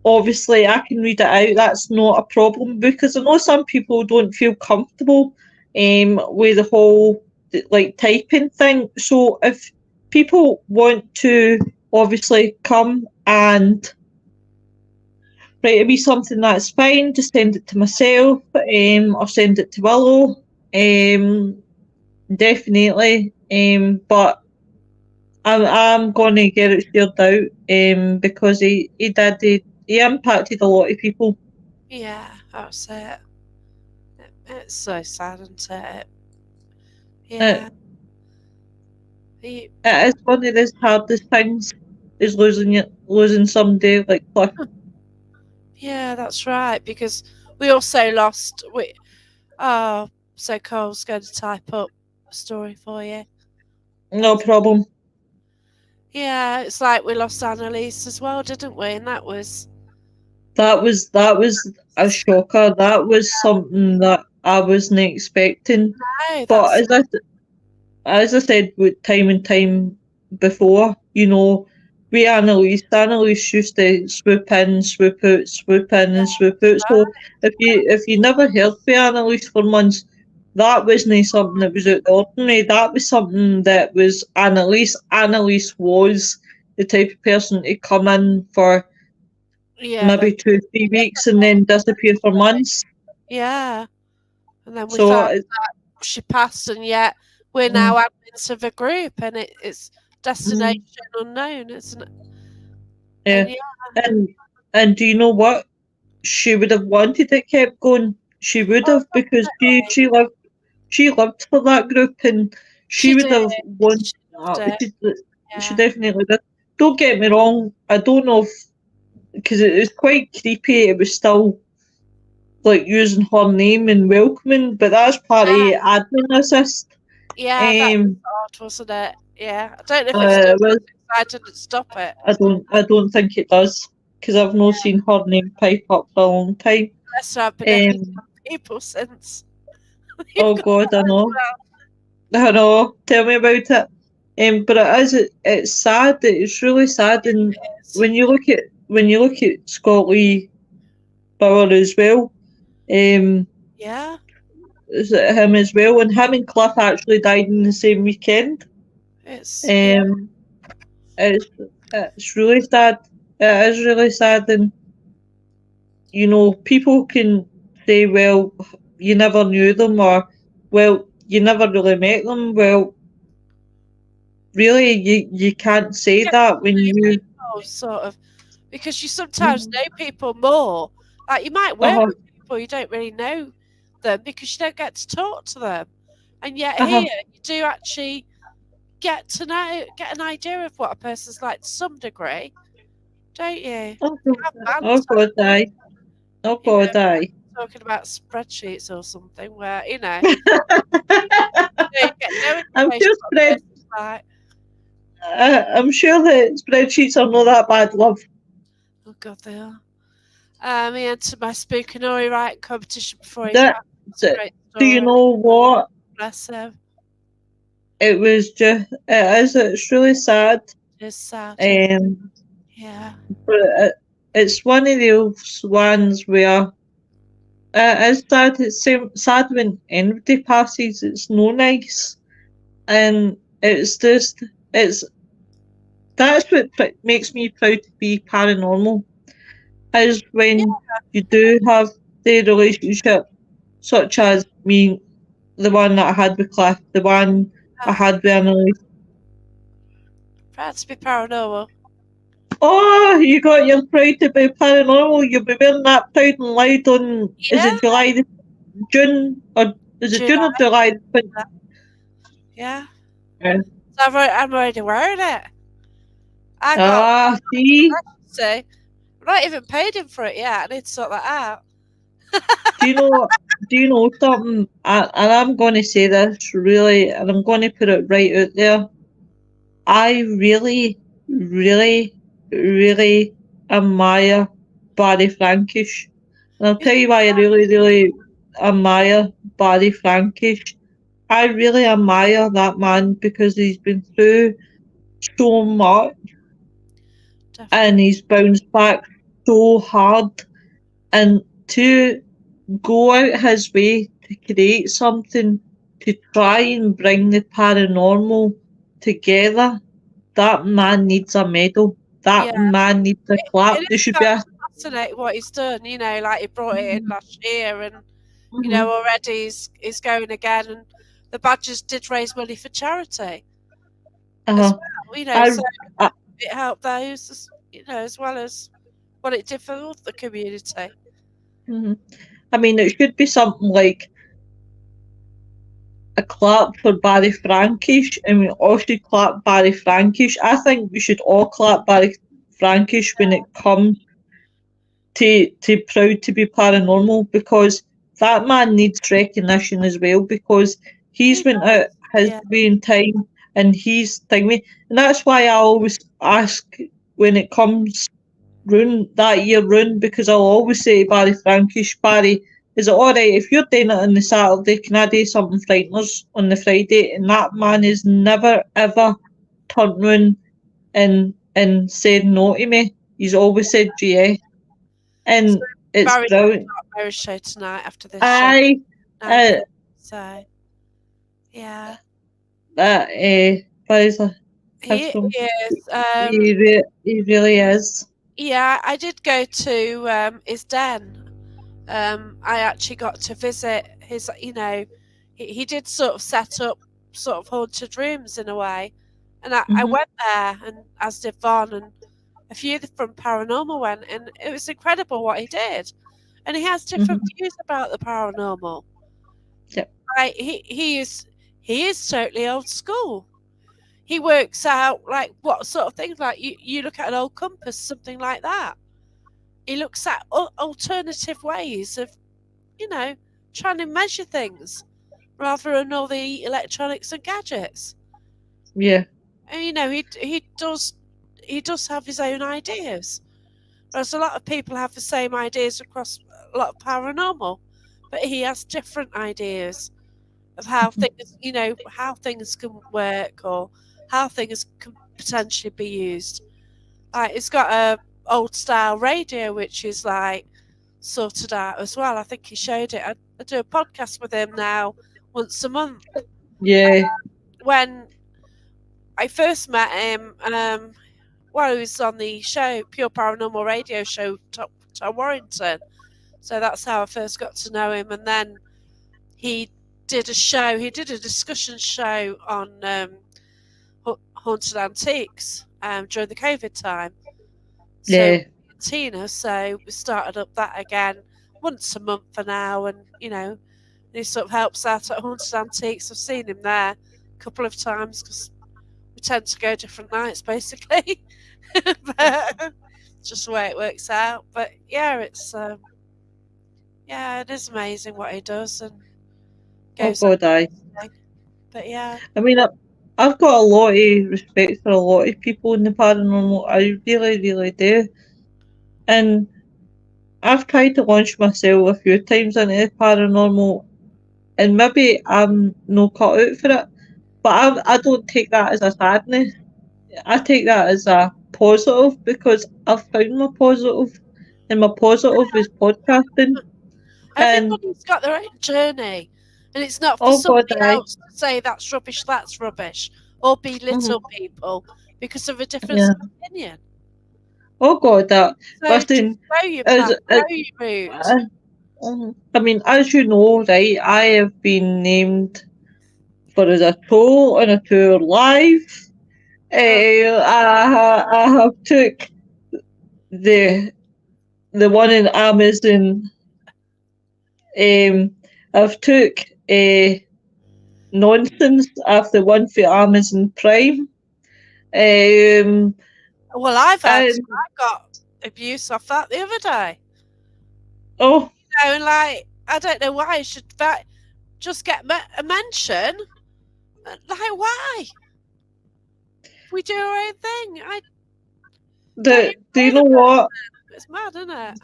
obviously I can read it out. That's not a problem, because I know some people don't feel comfortable with the whole like typing thing. So if people want to obviously come and write a wee something, that's fine. Just send it to myself, or send it to Willow. Definitely. But I'm gonna get it shared out. Because he impacted a lot of people. Yeah, that's it. It's so sad, isn't it? Yeah. It, He, it is one of the hardest things, is losing somebody like Cliff. yeah, that's right. Because we also lost. Oh, so Cole's going to type up a story for you. No problem. Yeah, it's like we lost Annalise as well, didn't we? And that was. That was a shocker. That was something that I wasn't expecting. No, But that's. as I said with time and time before, we Annalise used to swoop in, swoop out, swoop in and swoop out. So if you never heard from Annalise for months, that wasn't something that was out of the ordinary. That was something that was Annalise. Annalise was the type of person to come in for Yeah, maybe 2 3 weeks and then disappear for months. yeah. And then we So found she passed, and yet we're now mm, admins of a group, and it's destination mm, unknown, isn't it? yeah. And yeah, And do you know what? She would have wanted it kept going. She would oh, have, because definitely. she lived for that group, and she She would did. have wanted. She loved it. She Yeah, definitely did. Don't get me wrong. I don't know if, because it was quite creepy. It was still like using her name and welcoming, but that's part of yeah, admin assist. yeah. That was Um, odd, wasn't it? Yeah, I don't know if it still well, does. I didn't stop it. I don't think it does, because I've not seen her name pipe up for a long time. Unless I've been editing Um, people since. You've oh got God, I that as know. well. I know. Tell me about it. But it's sad. It's really sad. And It's, when you look at Scott Lee Bauer as well, yeah, is it him as well? And him and Cliff actually died in the same weekend. yeah, Um, it's it's really sad. It is really sad, and people can say, "Well, you never knew them," or, "Well, you never really met them." Well, really, you can't say get that when to know you. people sort of, because you sometimes Mhm. know people more. Like you might work Uh-huh. with people you don't really know them because you don't get to talk to them, and yet Uh-huh. here you do actually get an idea of what a person's like to some degree, don't you? Oh, You God. have Oh, banter, God, aye. Oh, you know, God, aye. talking about spreadsheets or something where you get no I'm information just what a spread. person's like. I'm sure that spreadsheets are not that bad, love. Oh God, they are. He entered my spooky writing competition before he That, passed. It's a that great do you story. know what? Bless him. It was just it is. It's really sad. It's sad. Um, Yeah. but it's one of those ones where it's sad. It's sad when anybody passes. It's no nice, and it's just it's that's what makes me proud to be paranormal. Is Yeah. when you do have the relationship, such as me, the one that I had with Cliff, the one I had with Annalise. Proud to be paranormal. Oh, you got your pride to be paranormal. You'll be wearing that proud and loud on, is Yeah. it June, or is it June July. or July? Yeah. Yeah. So I'm already wearing it. I got See, say, I'm not even paid him for it yet. I need to sort that out. do you know, do you know something? And I'm going to say this really, and I'm going to put it right out there. I really, really, really admire Barry Frankish. And I'll tell you why I really, really admire Barry Frankish. I really admire that man because he's been through so much and Definitely. he's bounced back so hard. And to go out his way to create something to try and bring the paranormal together, that man needs a medal. Yeah. That man needs a It clap. There is should be kind a. of fascinating what he's done. Like he brought it in last year, and Mhm. already he's going again. And the Badgers did raise money for charity as Uh, well. I, So I, it helped those, as well as what it did for the community. mhm. I mean, it should be something like a clap for Barry Frankish, and we all should clap Barry Frankish. I think we should all clap Barry Frankish when it comes to proud to be paranormal because that man needs recognition as well because he's He went out does. his Yeah. way in time and he's thingy. And that's why I always ask when it comes round that year round because I'll always say to Barry Frankish, Barry, is it alright if you're doing it on the Saturday, can I do something frighteners on the Friday? And that man has never ever turned round and said no to me. He's always said yeah. So And it's Barry's brilliant. got Mary's show tonight after this show. I, 9 p.m. So yeah. that, what is it? He is. He really is. Yeah, I did go to his den. I actually got to visit his. He did sort of set up sort of haunted rooms in a way, and I Hmm. went there, and as did Von, and a few from Paranormal went, and it was incredible what he did. And he has different Hmm. views about the paranormal. Yep. Like he is totally old school. He works out like what sort of things, like you look at an old compass, something like that. He looks at alternative ways of, you know, trying to measure things rather than all the electronics and gadgets. Yeah. And he does have his own ideas. Whereas a lot of people have the same ideas across a lot of paranormal, but he has different ideas of how things can work or how things can potentially be used. Like it's got a old style radio which is like sorted out as well. I think he showed it. I do a podcast with him now once a month. Yeah. When I first met him, while he was on the show, Pure Paranormal Radio Show, Tom Warrington. So that's how I first got to know him. And then he did a discussion show on haunted antiques during the COVID time. So Yeah. Tina, so we started up that again once a month for now, and he sort of helps out at haunted antiques. I've seen him there a couple of times because we tend to go different nights basically, but it's just the way it works out. But yeah, it is amazing what he does and Oh goes on. God, I. But yeah, I mean, I've got a lot of respect for a lot of people in the paranormal. I really, really do. And I've tried to launch myself a few times into the paranormal, and maybe I'm no cut out for it. But I don't take that as a sadness. I take that as a positive because I've found my positive, and my positive is podcasting. And Everybody's got their own journey, and it's not for oh God, somebody I else to say that's rubbish, or belittle mhm, people because of a difference yeah. of opinion. Oh God, that So just listen grow your as path, grow your route. I mean, as you know, right? I have been named for as a toll on a tour live. Uh, I have took the the one in Amazon. I've took nonsense after one for Amazon Prime. Um, well, I and got abuse off that the other day. oh, And like, I don't know why I should just get a mention. Like, why? We do our own thing. I don't even do you know know the what? person. It's mad, isn't it?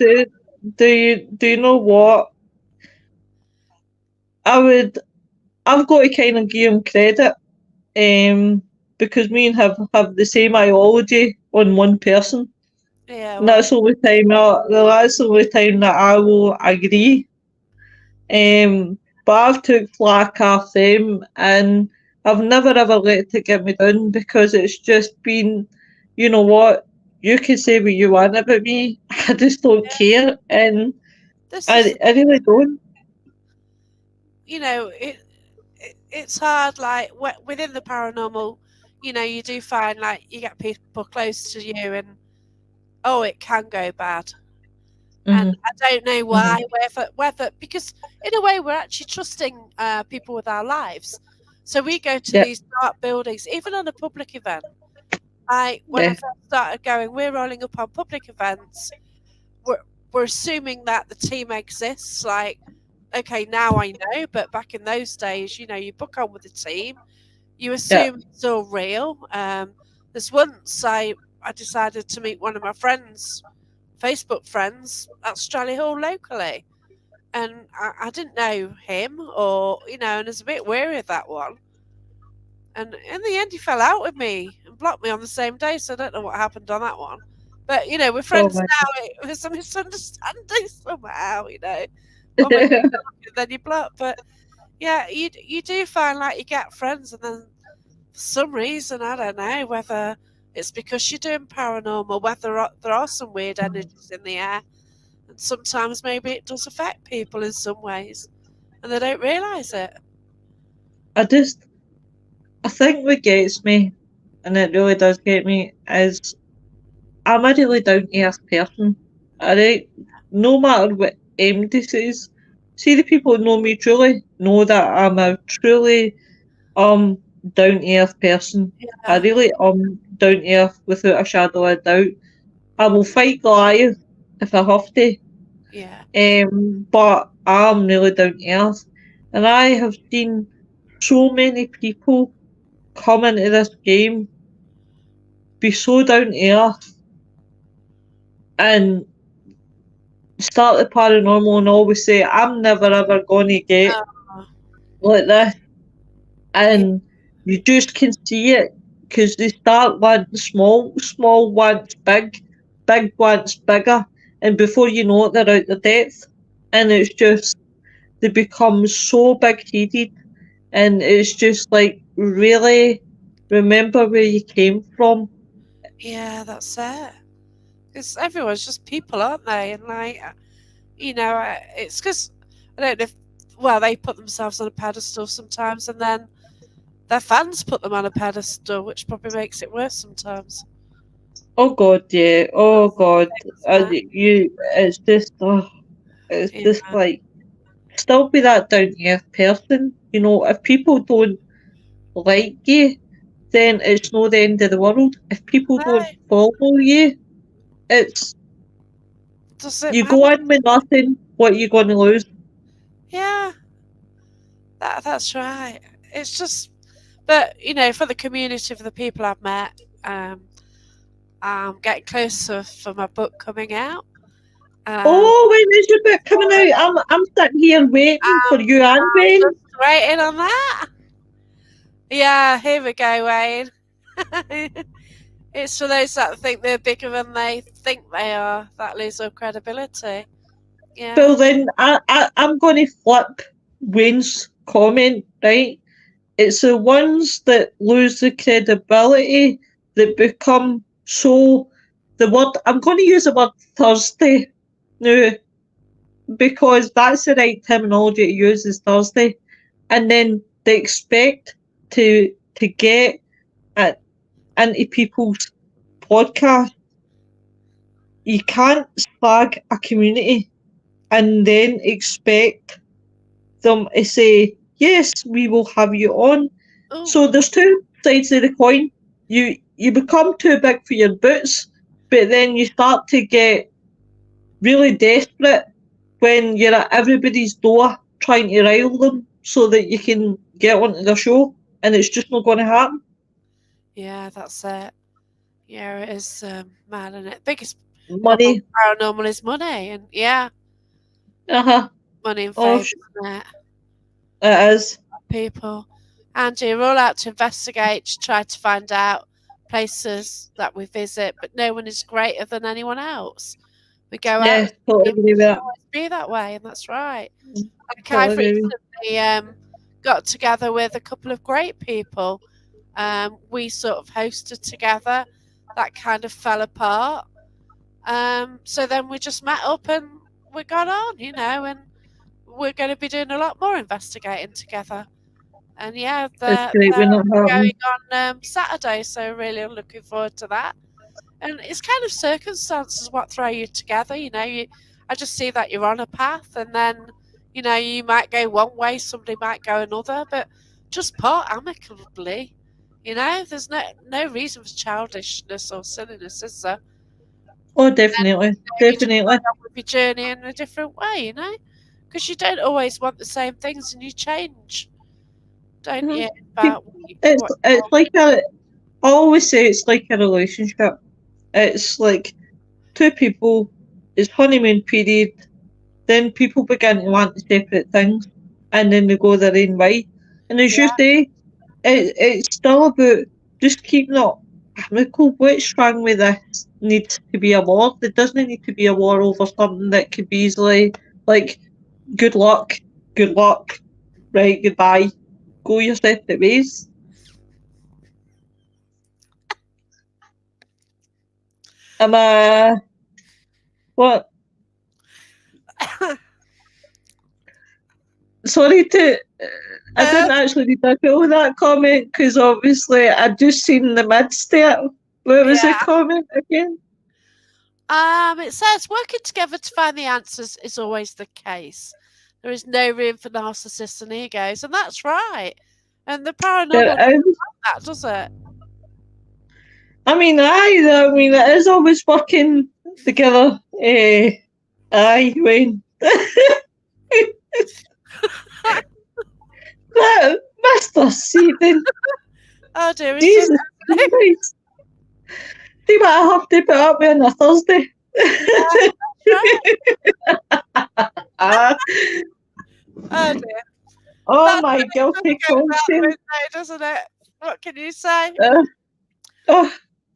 Do, do you know what? I would. I've got to kind of give him credit. Because me and have the same ideology on one person. Yeah, And well, that's the only time that I will agree. But I've took flack off them, and I've never ever let it get me down because it's just been, you know what, you can say what you want about me, I just don't yeah, care, and this is, I really don't. it's hard. Like within the paranormal, you do find like you get people close to you, and oh, it can go bad. And Hmm. I don't know Hmm. why, whether because in a way we're actually trusting people with our lives. So we go to Yeah, these dark buildings, even on a public event. Like when I yeah, first started going, we're rolling up on public events. We're we're assuming that the team exists. Like, okay, now I know, but back in those days, you book on with the team. You yeah, assume it's all real. There's once I decided to meet one of my friends, Facebook friends, at Strally Hall locally, and I didn't know him, and I was a bit wary of that one. And in the end, he fell out with me and blocked me on the same day. So I don't know what happened on that one. But we're oh friends my now. It was a misunderstanding somehow. One minute God. you're talking, then you block. But yeah, you do find like you get friends, and then for some reason, I don't know whether it's because you're doing paranormal, whether there are some weird energies in the air, and sometimes maybe it does affect people in some ways, and they don't realise it. I just, I think what gets me, and it really does get me, is I'm a really down to earth person. Alright, no matter what anybody says, see the people who know me truly know that I'm a truly down to earth person. I Yeah, really down to earth without a shadow of a doubt. I will fight Goliath if I have to. yeah, But I'm really down to earth, and I have seen so many people come into this game be so down to earth and start the paranormal and always say, I'm never ever going to get oh, like this. yeah, And you just can see it because they start wanting small, small wants big, big wants bigger. And before you know it, they're out the depth. And it's just, they become so big headed. And it's just like, really remember where you came from. yeah, that's it. Because everyone's just people, aren't they? And like, it's because I don't know if, well, they put themselves on a pedestal sometimes, and then their fans put them on a pedestal, which probably makes it worse sometimes. Oh God, yeah. Oh That's God. the thing, isn't it? It's just, it's just Yeah, like, still be that down to earth person. You know, if people don't like you, then it's not the end of the world. If people don't right. follow you, it's Does it you matter? go in with nothing. What you going to lose? Yeah, that's right. It's just But for the community of the people I've met, I'm getting closer for my book coming out. Oh, when is your book coming out? I'm sitting here waiting for you and Wayne. Just waiting on that. Yeah, here we go, Wayne. It's for those that think they're bigger than they think they are that lose their credibility. Yeah. Well, then I'm going to flip Wayne's comment, right? It's the ones that lose the credibility that become so. The word I'm going to use the word thirsty now because that's the right terminology to use is thirsty, and then they expect to get it into people's podcast. You can't slag a community and then expect them to say, yes, we will have you on. Ooh. So there's two sides of the coin. You become too big for your boots, but then you start to get really desperate when you're at everybody's door trying to rile them so that you can get onto their show, and it's just not going to happen. Yeah, that's it. Yeah, it is mad, isn't it? Biggest Money. paranormal is money, and yeah, money and fame, isn't it? It is. People. Angie, we're all out to investigate, to try to find out places that we visit, but no one is greater than anyone else. We go out, Yeah, totally agree with that. always be that way, and that's right. Like Totally I've agree with recently got together with a couple of great people. We sort of hosted together. That kind of fell apart. So then we just met up and we got on, and we're going to be doing a lot more investigating together. And yeah, It's great when that going happens. on Saturday, so really looking forward to that. And it's kind of circumstances what throw you together. I just see that you're on a path, and then you might go one way, somebody might go another, but just part amicably. There's no reason for childishness or silliness, is there? Oh, definitely. You just Definitely. carry on with your journey in a different way, because you don't always want the same things, and you change, don't you? About It's like I always say it's like a relationship. It's like two people, it's honeymoon period, then people begin to want separate things, and then they go their own way. And as you say, it's still about just keeping it amicable. What's wrong with this needs to be a war. There doesn't need to be a war over something that could be easily like, good luck, right, goodbye, go your separate ways. What? Sorry to. I didn't actually read that full that comment because obviously I'd just seen the midst there. What was the comment again? It says working together to find the answers is always the case. There is no room for narcissists and egos, and that's right. And the paranormal doesn't like that, does it? I mean, it is always working together. Aye, Wayne. Mr. Seaton. Oh dear, Jesus Christ. See what I have to put up with on a Thursday. Oh dear. Oh my guilty conscience. Doesn't it? What can you say?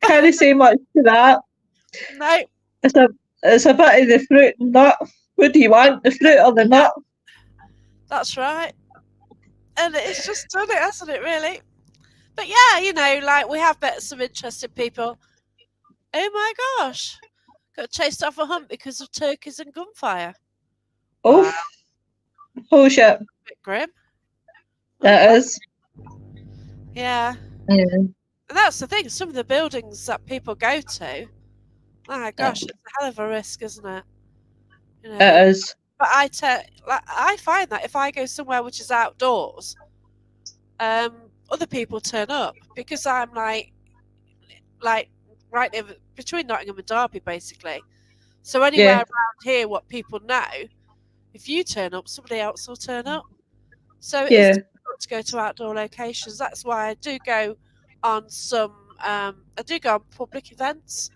Can't say much to that. No. It's a bit of the fruit and nut. What do you want, the fruit or the nut? That's right. And it's just done it, hasn't it, really? But yeah, like we have met some interesting people. Oh my gosh. Got chased off a hunt because of turkeys and gunfire. Oh, wow. Oh shit. A bit grim. That is. Yeah. And that's the thing, some of the buildings that people go to, my gosh, it's a hell of a risk, isn't it? It is. But I find that if I go somewhere which is outdoors, other people turn up because I'm like right in between Nottingham and Derby, basically. So anywhere around here, what people know, if you turn up, somebody else will turn up. So it's want to go to outdoor locations. That's why I do go on some. I do go on public events.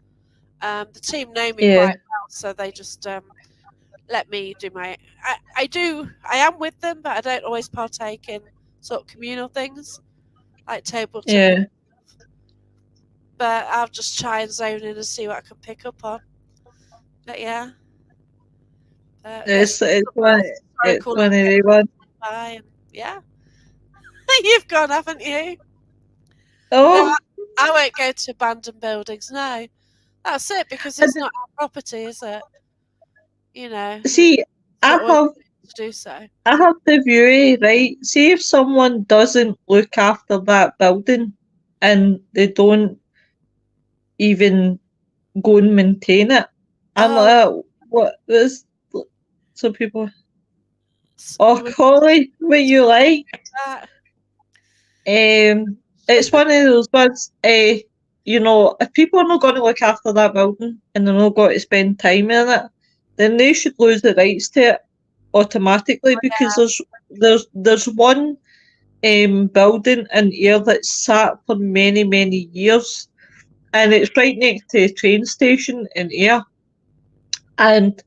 The team know me Yeah, quite well, so they just let me do my. I do. I am with them, but I don't always partake in sort of communal things like table tennis. yeah. But I'll just try and zone in and see what I can pick up on. But yeah, get It's some it's one it's historical one of locations the ones. by, and yeah, you've gone, haven't you? No, Oh, I won't go to abandoned buildings. No, that's it because I it's not our property, is it? You know, see. it's I not always have to do so. I have the view, right? See if someone doesn't look after that building and they don't even go and maintain it. I'm Oh, like, what is some people? Oh, you would Holly, what you like? that. It's one of those ones. If people are not going to look after that building and they're not going to spend time in it, then they should lose the rights to it automatically because there's one building in here that's sat for many many years, and it's right next to a train station in here, and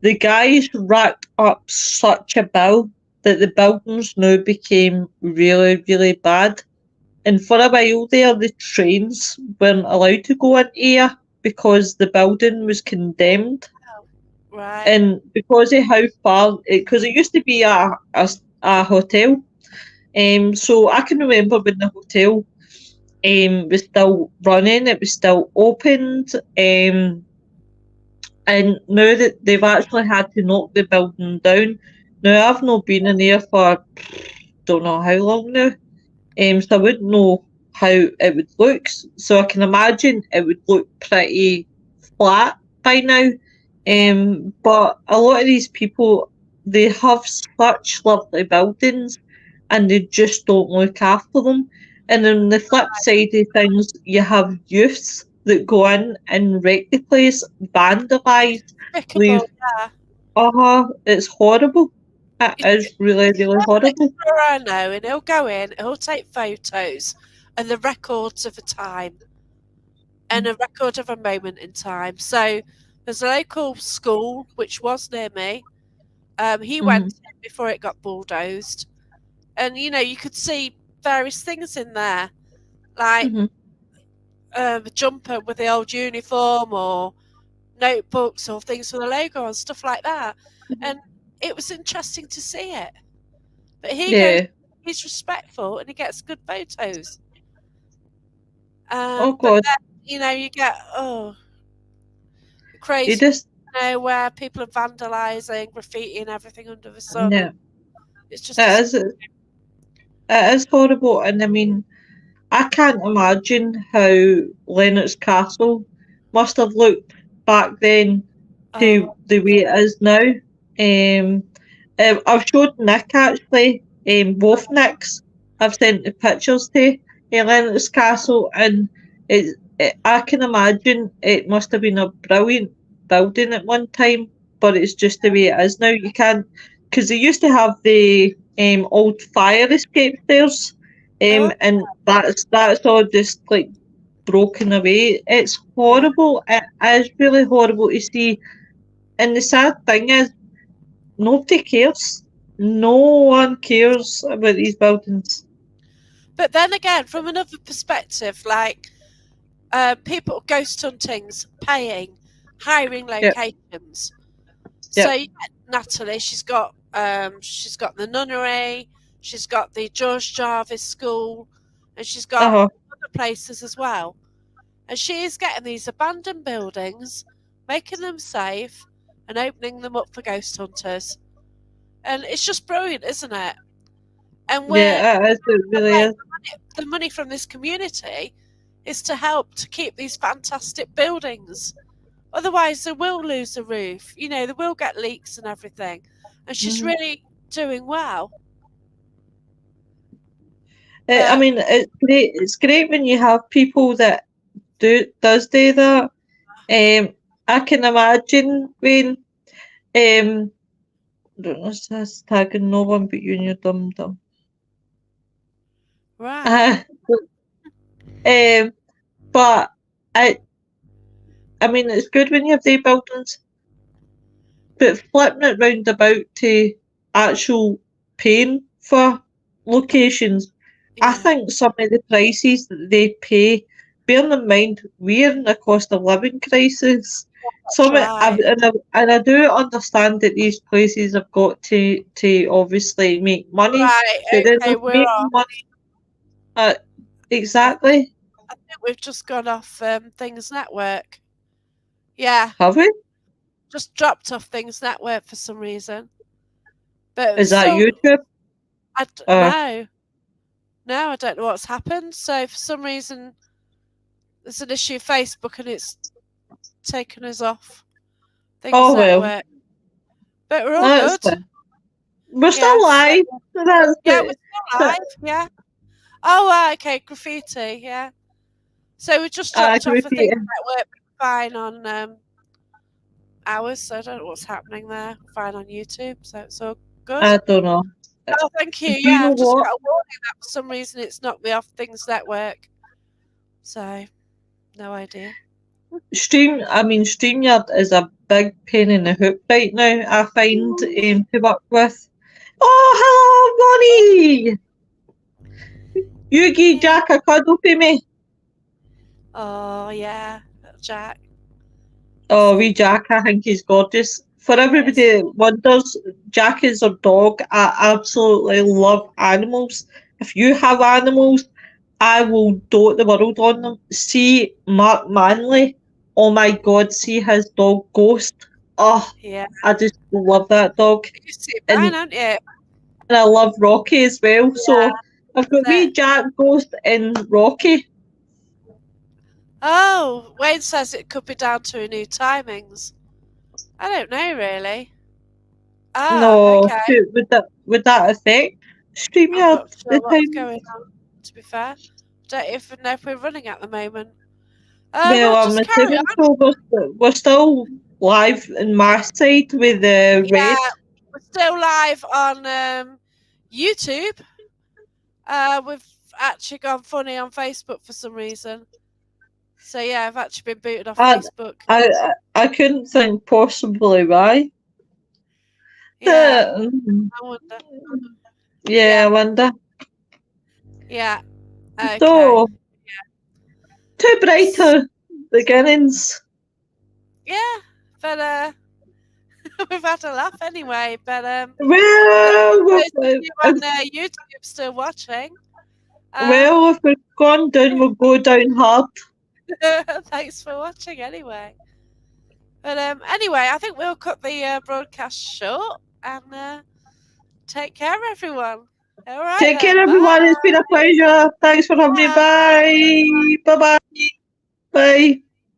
the guys racked up such a bill that the buildings now became really, really bad. And for a while there, the trains weren't allowed to go in here because the building was condemned. Right. And because of how far, because it used to be a hotel. So I can remember when the hotel was still running, it was still opened. And now that they've actually had to knock the building down, now I've not been in there for don't know how long now, so I wouldn't know how it would look. So I can imagine it would look pretty flat by now. Yeah. But a lot of these people, they have such lovely buildings and they just don't look after them. And on the flip side of things, you have youths that go in and wreck the place, vandalise, leave. Despicable. Yeah. It's horrible. It is really, really Next horrible. door I know, and he'll go in, he'll take photos and the records of a time and a record of a moment in time. So there's a local school which was near me. He Mm-hmm. went in before it got bulldozed, and you could see various things in there, like Mm-hmm. a jumper with the old uniform, or notebooks, or things with a logo and stuff like that. And it was interesting to see it. But he goes, Yeah. he's respectful and he gets good photos. Oh But God. then, you get You crazy, just where people are vandalising, graffiti, and everything under the sun, and yeah. it's just It is. It is horrible, and I mean, I can't imagine how Lennox Castle must have looked back then to oh, the way it is now. I've showed Nick actually, both Nicks. I've sent the pictures to Lennox Castle, and I can imagine it must have been a brilliant building at one time, but it's just the way it is now. You can't, because they used to have the old fire escape stairs, oh, and that's all just like broken away. It's yeah. horrible. It is really horrible to see. And the sad thing is, nobody cares. No one cares about these buildings. But then again, from another perspective, like people ghost huntings, paying, hiring Yep, locations. So yep, you get Natalie, she's got the nunnery, she's got the George Jarvis School, and she's got uh-huh, other places as well. And she is getting these abandoned buildings, making them safe, and opening them up for ghost hunters. And it's just brilliant, isn't it? And yeah, it really is. the money from this community is to help to keep these fantastic buildings. Otherwise, they will lose the roof. They will get leaks and everything. And she's Mhm. really doing well. I But mean, it's great. It's great when you have people that do that. I can imagine when don't know, it's tagging no one but you and your dum dum. Right. But I mean, it's good when you have day buildings, but flipping it round about to actual paying for locations, I Yeah. think some of the prices that they pay, bearing in mind we're in a cost of living crisis. That's right. And I do understand that these places have got to obviously make money, Right. but then Okay. they're We're making off. money. Uh, I think. exactly. I think we've just gone off Things Network. Yeah. Have we? Just dropped off Things Network for some reason. But Is that still, YouTube? Uh, no. No, I don't know what's happened. So for some reason, there's an issue with Facebook and it's taken us off Things oh well, Network. But we're all that's good. fine. We're Yeah. still live. So that's Yeah, we're the. still live. Yeah. Oh, right, okay. Graffiti. Yeah. So we just I dropped can off a repeat Things it. Network fine on ours. So I don't know what's happening there. Fine on YouTube. So it's all good. I don't know. Oh, thank you. Do you Yeah, know I've just what? got a warning that for some reason it's knocked me off Things Network. So, no idea. StreamYard is a big pain in the hoop right now, I find, to work with. Oh, hello, Ronnie! You give Yeah. Jack a cuddle for me. Oh, yeah. Little Jack. Oh, wee Jack, I think he's gorgeous. For Yes. everybody that wonders, Jack is our dog. I absolutely love animals. If you have animals, I will dote the world on them. See Mark Manley. Oh my god, see his dog Ghost. Oh, Yeah. I just love that dog. You've seen mine, And, haven't you? and I love Rocky as well. Yeah. So I've got That's wee it. Jack, Ghost, and Rocky. Oh, Wayne says it could be down to new timings. I don't know, really. Ah, No, okay. would that affect I'm StreamYard not sure the what's time? going on, to be fair. Don't even know if we're running at the moment. Well, We'll I'm just carry assuming on. so. We're still live in my side with the red. Yeah, we're still live on YouTube. We've actually gone funny on Facebook for some reason. So yeah, I've actually been booted off I, Facebook. I couldn't think possibly why. Yeah, Uh, I wonder. yeah, Yeah, I wonder. yeah. Okay. So, two brighter beginnings. Yeah, but we've had a laugh anyway. But for Well, those of we've, you on YouTube still watching, if we've gone down, we'll go down hard. thanks for watching anyway. But anyway, I think we'll cut the broadcast short and take care, everyone. All right Take care, then. Bye. everyone. It's been a pleasure. Thanks for having me. Bye. Bye. Bye-bye. Bye.